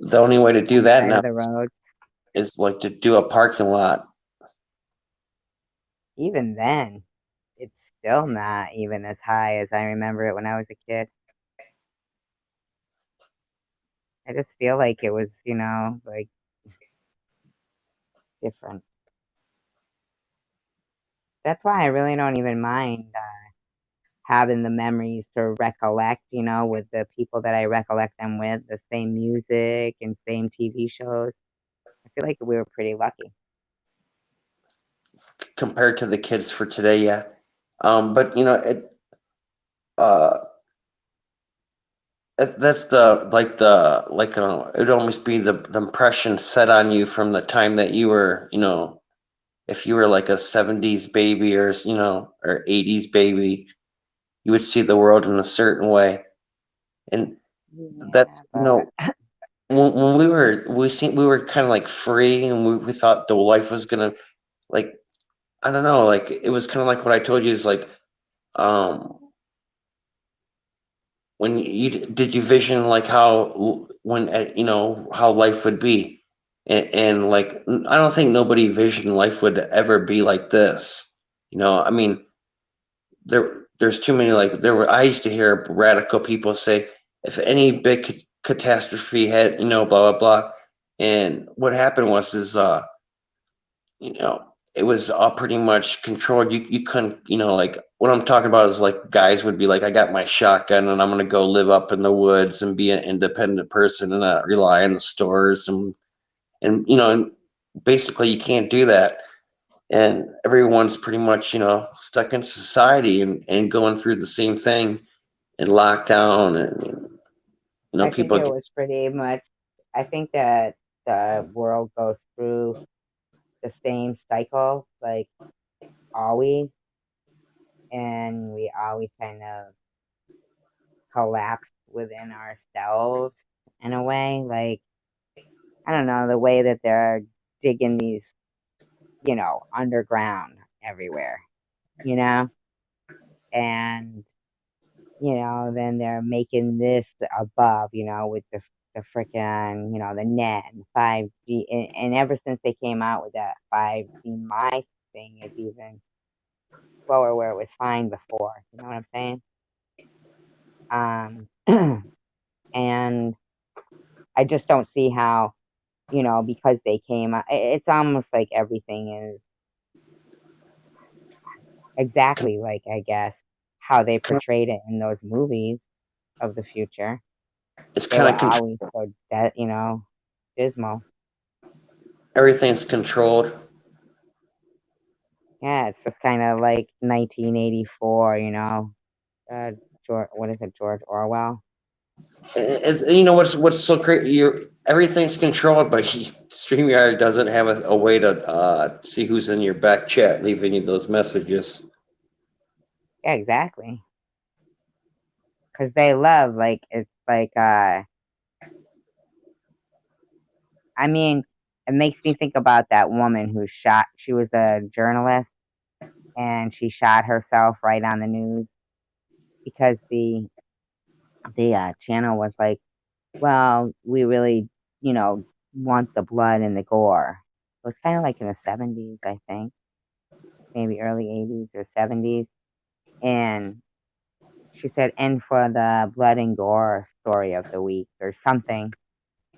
the only way to do on the that side now of the road. is like to do a parking lot. Even then, it's still not even as high as I remember it when I was a kid. I just feel like it was, like different. That's why I really don't even mind having the memories to recollect, with the people that I recollect them with, the same music and same TV shows. I feel like we were pretty lucky. Compared to the kids for today, yeah. But uh that's it'd almost be the impression set on you from the time that you were, if you were like a 70s baby or or 80s baby, you would see the world in a certain way. And that's Yeah, but when we were kind of like free, and we thought the life was gonna, like, I don't know, like it was kind of like what I told you is like, um when did you vision like how when how life would be, and like I don't think nobody visioned life would ever be like this. I mean, there's too many, like there were I used to hear radical people say if any big catastrophe had, blah blah blah, and what happened was is it was all pretty much controlled. You couldn't, like what I'm talking about is like guys would be like, I got my shotgun and I'm gonna go live up in the woods and be an independent person and not rely on the stores, and basically you can't do that. And everyone's pretty much, stuck in society and going through the same thing in lockdown, and I think people it get was pretty much, I think that the world goes through the same cycle, like always, and we always kind of collapse within ourselves in a way. Like, I don't know, the way that they're digging these, underground everywhere, you know? And, then they're making this above, with the frickin', the net and 5G. And ever since they came out with that 5G, my thing is even slower where it was fine before. You know what I'm saying? Um, and I just don't see how, because they came out, it's almost like everything is exactly like, I guess, how they portrayed it in those movies of the future. It's They kind were of always so dismal. everything's controlled. Yeah, it's just kind of like 1984, uh, what is it, George Orwell? You know what's so crazy? You everything's controlled, but StreamYard doesn't have a way to see who's in your back chat, leaving you those messages. Yeah, exactly. Because they love, like, it's like, I mean, it makes me think about that woman who shot, she was a journalist and she shot herself right on the news because the channel was like, well, we really, want the blood and the gore. It was kind of like in the 70s, I think, maybe early 80s or 70s. And she said, and for the blood and gore story of the week or something.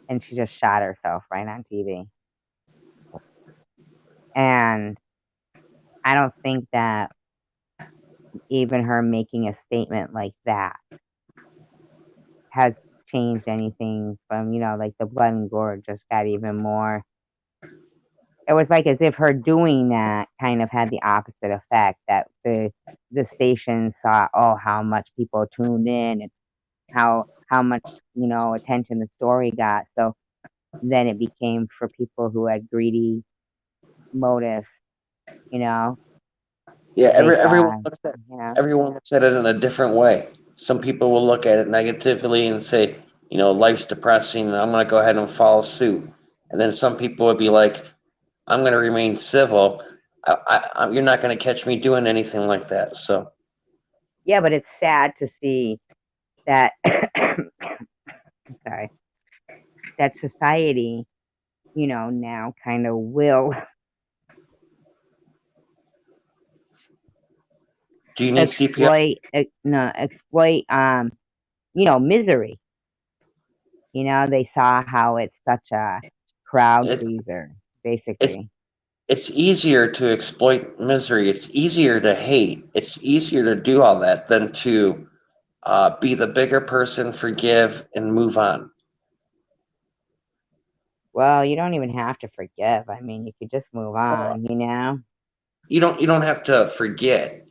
And she just shot herself right on TV. And I don't think that even her making a statement like that has changed anything from, like the blood and gore just got even more. It was like as if her doing that kind of had the opposite effect that the station saw, oh, how much people tuned in and how much, attention the story got. So then it became for people who had greedy motives, you know, Yeah, they saw, everyone looks at it in a different way. Some people will look at it negatively and say, life's depressing, and I'm going to go ahead and follow suit. And then some people would be like, I'm going to remain civil. You're not going to catch me doing anything like that. So yeah, but it's sad to see that, sorry, that society, now kind of will do you need CPR? exploit, misery. They saw how it's such a crowd It's pleaser, it's basically. it's easier to exploit misery. It's easier to hate. It's easier to do all that than to be the bigger person, forgive, and move on. Well, you don't even have to forgive. I mean, you could just move on, You don't have to forget.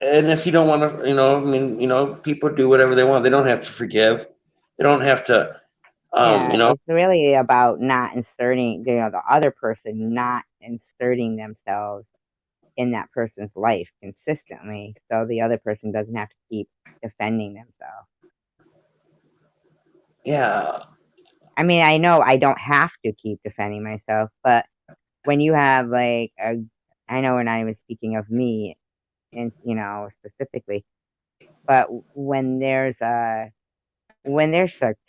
And if you don't want to, I mean, people do whatever they want. They don't have to forgive. They don't have to, Yeah, it's really about not inserting, the other person not inserting themselves in that person's life consistently, so the other person doesn't have to keep defending themselves. yeah. I mean, I know I don't have to keep defending myself, but when you have like I know we're not even speaking of me, and specifically, but when there's a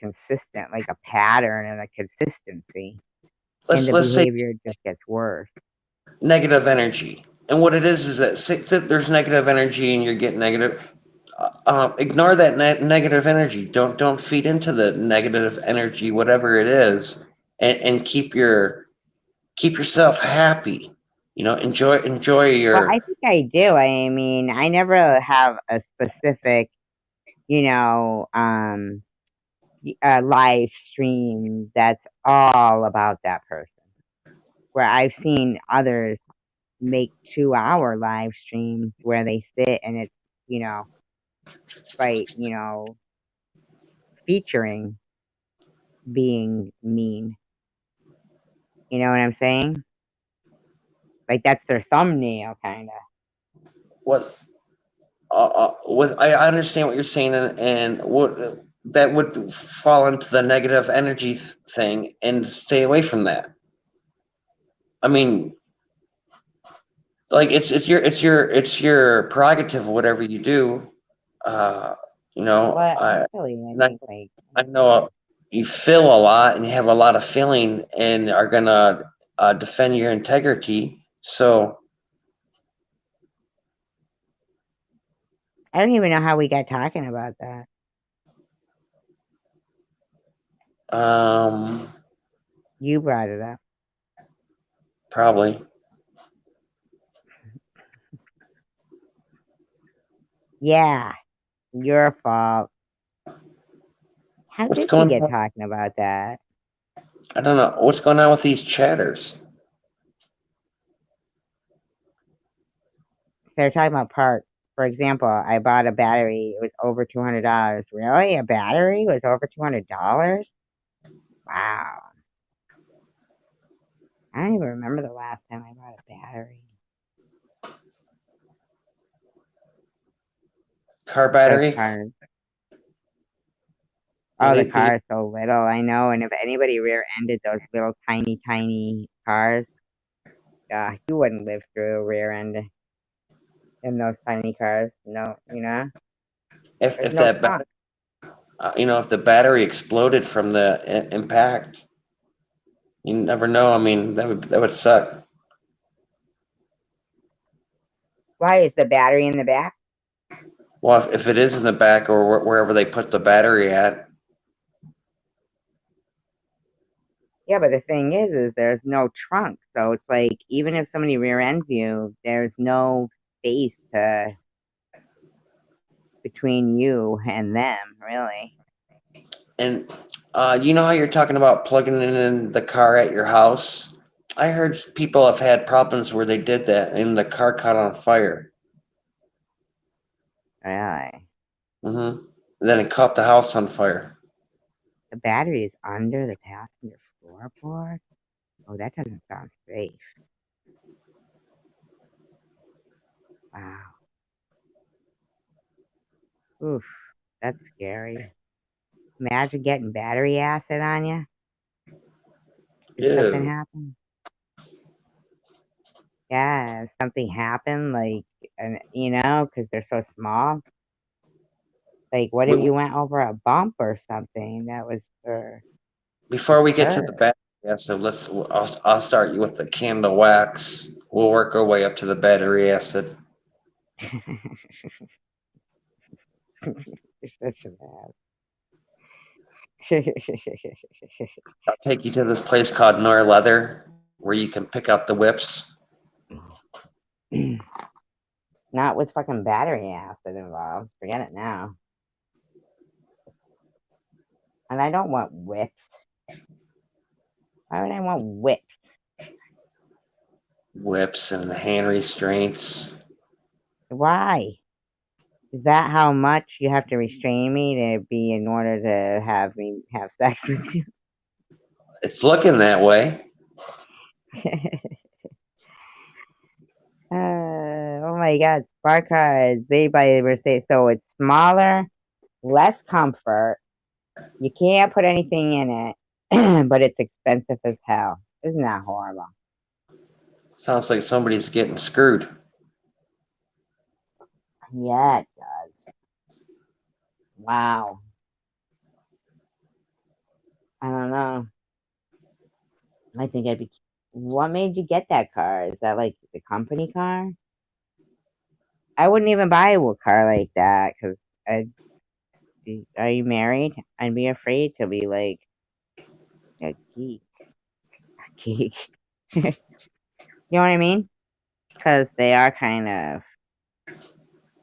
consistent, like a pattern and a consistency, and Let's the let's say behavior just gets worse. negative energy, and what it is that say there's negative energy, and you're getting negative. Ignore that negative energy. Don't feed into the negative energy, whatever it is, and keep yourself happy. Enjoy Well, your. I think I do. I mean, I never have a specific, you know, um, live stream that's all about that person. Where I've seen others make 2-hour live streams where they sit and it's, you know, like, featuring being mean. You know what I'm saying? Like that's their thumbnail, kind of. What with I understand what you're saying, and what that would fall into the negative energy thing, and stay away from that. I mean, like it's your prerogative, whatever you do. Uh, But I actually, I and I, think like I know you feel a lot and you have a lot of feeling and are gonna defend your integrity. So I don't even know how we got talking about that. um, You brought it up. probably Yeah, your fault. How What's did we going get on? talking about that? I don't know. What's going on with these chatters? They're talking about parts. For example, I bought a battery. It was over $200. Really? A battery was over $200? Wow. I don't even remember the last time I bought a battery. Car Those battery? cars. Yeah, Oh, the they car is so little. I know. And if anybody rear-ended those little tiny, tiny cars, you wouldn't live through a rear end in those tiny cars. No, there's if no that trunk. if the battery exploded from the impact, you never know. I mean, that would suck. Why is the battery in the back? Well, if it is in the back or wherever they put the battery at, Yeah, but the thing is there's no trunk. So it's like, even if somebody rear ends you, there's no space between you and them, really. and you know how you're talking about plugging it in the car at your house. I heard people have had problems where they did that and the car caught on fire. Really. Mm-hmm. Then it caught the house on fire. The battery is under the passenger floorboard? Oh, that doesn't sound safe. Wow. Oof, that's scary. Imagine getting battery acid on you. Did something Yeah. happen? Yeah, if something happened, like, and because they're so small. Like, what if We, you went over a bump or something that was for before we get to the sure? battery, acid, I'll start you with the candle wax. We'll work our way up to the battery acid. You're such a bad. I'll take you to this place called Nor Leather where you can pick out the whips. Not with fucking battery acid involved. Forget it now. And I don't want whips. Why would I want whips? Whips and hand restraints. Why? Is that how much you have to restrain me to be in order to have me have sex with you? It's looking that way. Oh my God, smart cards made by Mercedes. So it's smaller, less comfort. You can't put anything in it, but it's expensive as hell. Isn't that horrible? Sounds like somebody's getting screwed. Yeah, it does. Wow. I don't know. I think I'd be. What made you get that car? Is that like the company car? I wouldn't even buy a car like that because I'd be. Are you married? I'd be afraid to be like a geek. A geek. You know what I mean? Because they are kind of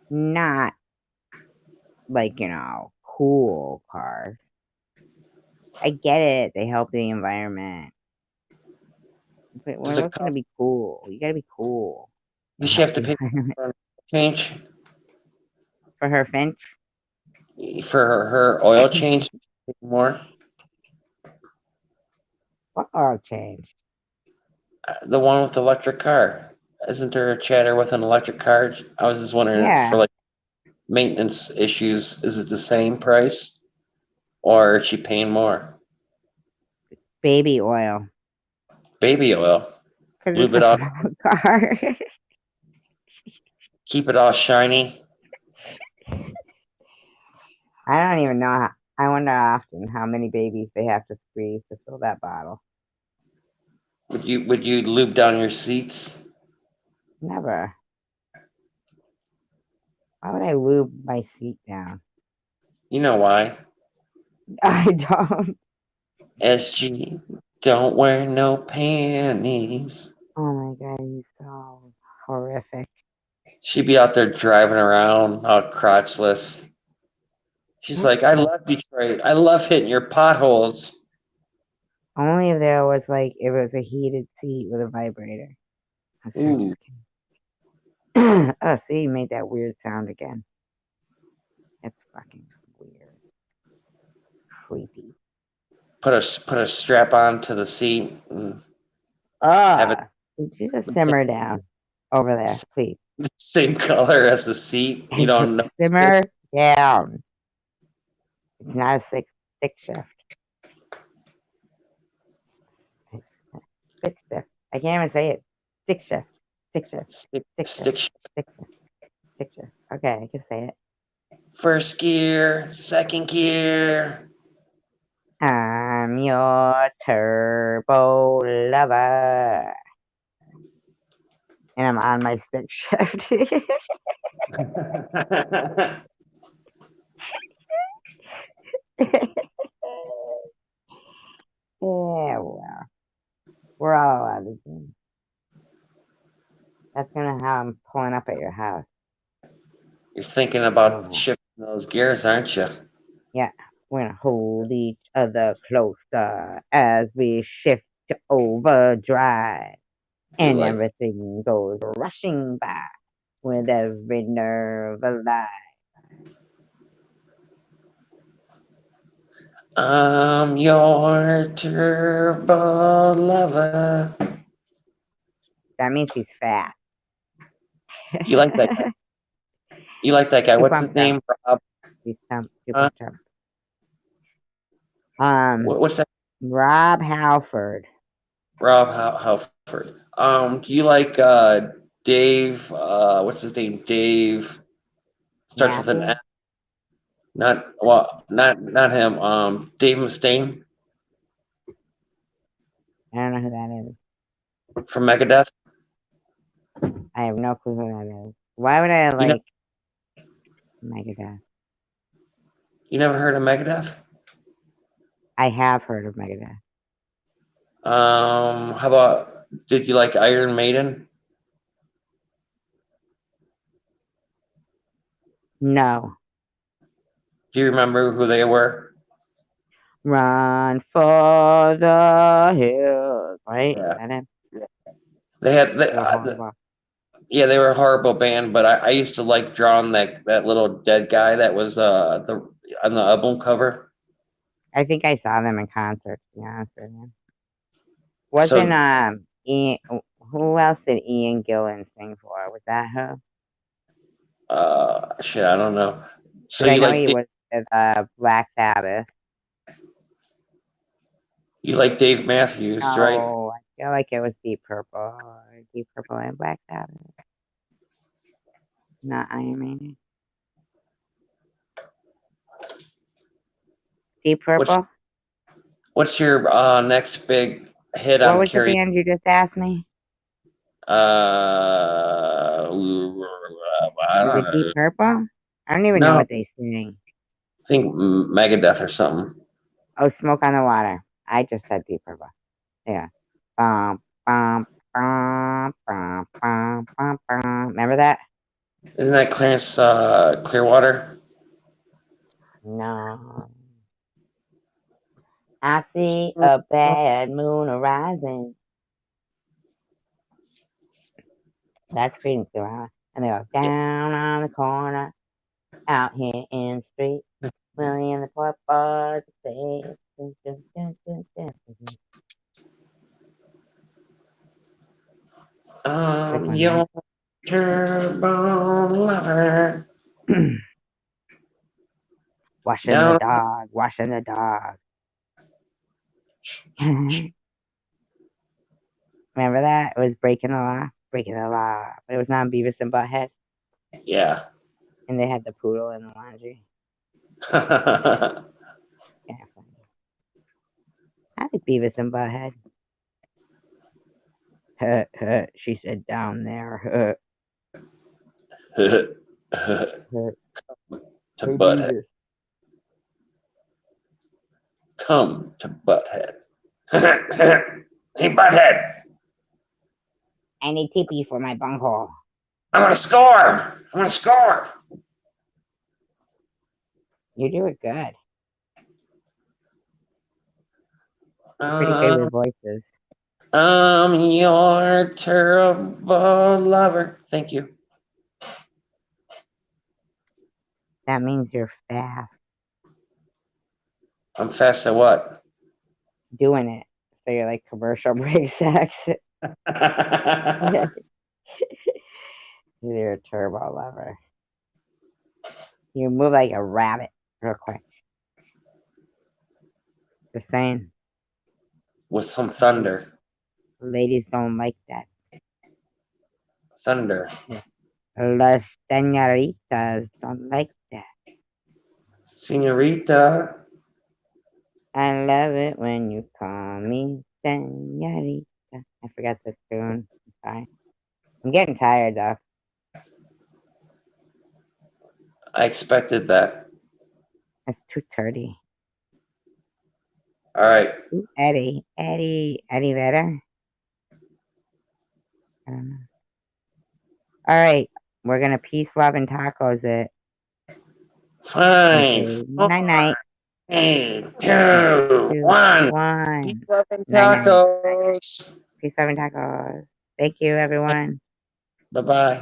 not like, cool cars. I get it. They help the environment. But Does we're it looking to cost? be cool. You gotta be cool to Does she help have to the pay environment. for change For her Finch? for her oil change more? What oil change? The one with the electric car. Isn't there a chatter with an electric car? I was just wondering for Yeah, like maintenance issues, is it the same price or is she paying more? baby oil. Baby oil, Because lube it's it a all, small car. keep it all shiny. I don't even know I wonder often how many babies they have to squeeze to fill that bottle. Would you lube down your seats? Never. Why would I lube my seat down? You know why? I don't. SG don't wear no panties. Oh my God, he's so horrific. She'd be out there driving around all crotchless. She's like, I love Detroit. I love hitting your potholes. Only if there was like if it was a heated seat with a vibrator. I'm Ooh, kidding. Oh, see, you made that weird sound again. It's fucking weird, creepy. put a strap on to the seat and have it Could you just the same, simmer down over there, please? the same color as the seat. You don't notice it. Simmer down. It's not a stick shift. Stick shift. I can't even say it. Stick shift. Stick shift. Stick, Stick shift. stick shift. Stick shift. Stick shift. Okay, I can say it. First gear, second gear. I'm your turbo lover. And I'm on my stick shift. Yeah, well, we're all allowed to dream. That's gonna how I'm pulling up at your house. You're thinking about Oh, shifting those gears, aren't you? yeah, we're gonna hold each other closer as we shift to overdrive, You and like, everything goes rushing by with every nerve alive. I'm your turbo lover. That means he's fat. You like that guy? You like that guy? Two What's pump his chump. name? Rob? He's two Huh? pump chump. What's that? Rob Halford. Rob Halford. Do you like Dave? What's his name? Dave starts with an Matthews? F. Not him. Dave Mustaine I don't know who that is. from Megadeth. I have no clue who that is. Why would I You know, like Megadeth? you never heard of Megadeth? I have heard of Megadeth. How about did you like Iron Maiden? No. Do you remember who they were? Run for the hills. Right? Is Yeah, that it? they had. They were horrible. Yeah, they were a horrible band, but I used to like drawing that little dead guy that was the on the album cover. I think I saw them in concert, to be honest with you. Wasn't So Ian, who else did Ian Gillan sing for? Was that her? shit, I don't know. So Because I you know like he was with Black Sabbath. you like Dave Matthews, right? No, I feel like it was Deep Purple. Deep Purple and Black Sabbath. Not Iron Maiden. Deep What's Purple? what's your next big hit What on was the Carrie? band you just asked me? I Was don't it Deep know. Purple? I don't even know No, what they sing. I think Megadeth or something. Oh, Smoke on the Water. I just said Deep Purple. Yeah. Bum, bum, bum, bum, bum, bum, bum. Remember that? Isn't that Clarence Clearwater? No. I see a bad moon arising. That's Creedence Clearwater. And they go Yeah. down on the corner, out here in the street. Willie and the poor boys say, dun, dun, dun, dun, dun, dun. This one, right? Your turbo lover. Washing the Down. dog, washing the dog. Remember that? It was breaking the law. But it was not Beavis and Butthead, Yeah. and they had the poodle in the laundry. Yeah, funny. I like Beavis and Butthead. She said down there. To Hey, Butthead. Beavis. Come to Butthead. Hey, Butthead. I need TP for my bunghole. I'm gonna score. I'm gonna score. You do it good. You're pretty good Um, with voices. I'm your terrible lover. Thank you. That means you're fast I'm fast at what? doing it. So you're like commercial break sex. You're a turbo lover. You move like a rabbit real quick. Just saying. With some thunder. Ladies don't like that. Thunder. Las señoritas don't like that. Senorita. I love it when you call me señorita. I forgot the tune. I'm sorry. I'm getting tired though. I expected that. It's 2:30. All right. Ooh, Eddie Vedder. I don't know. All right, we're gonna peace, love, and tacos it and say 5, 4, night night. 3, Three, 2, two, 1. Keep one. loving Night night. tacos. Peace, love, and tacos. Thank you, everyone. Bye bye.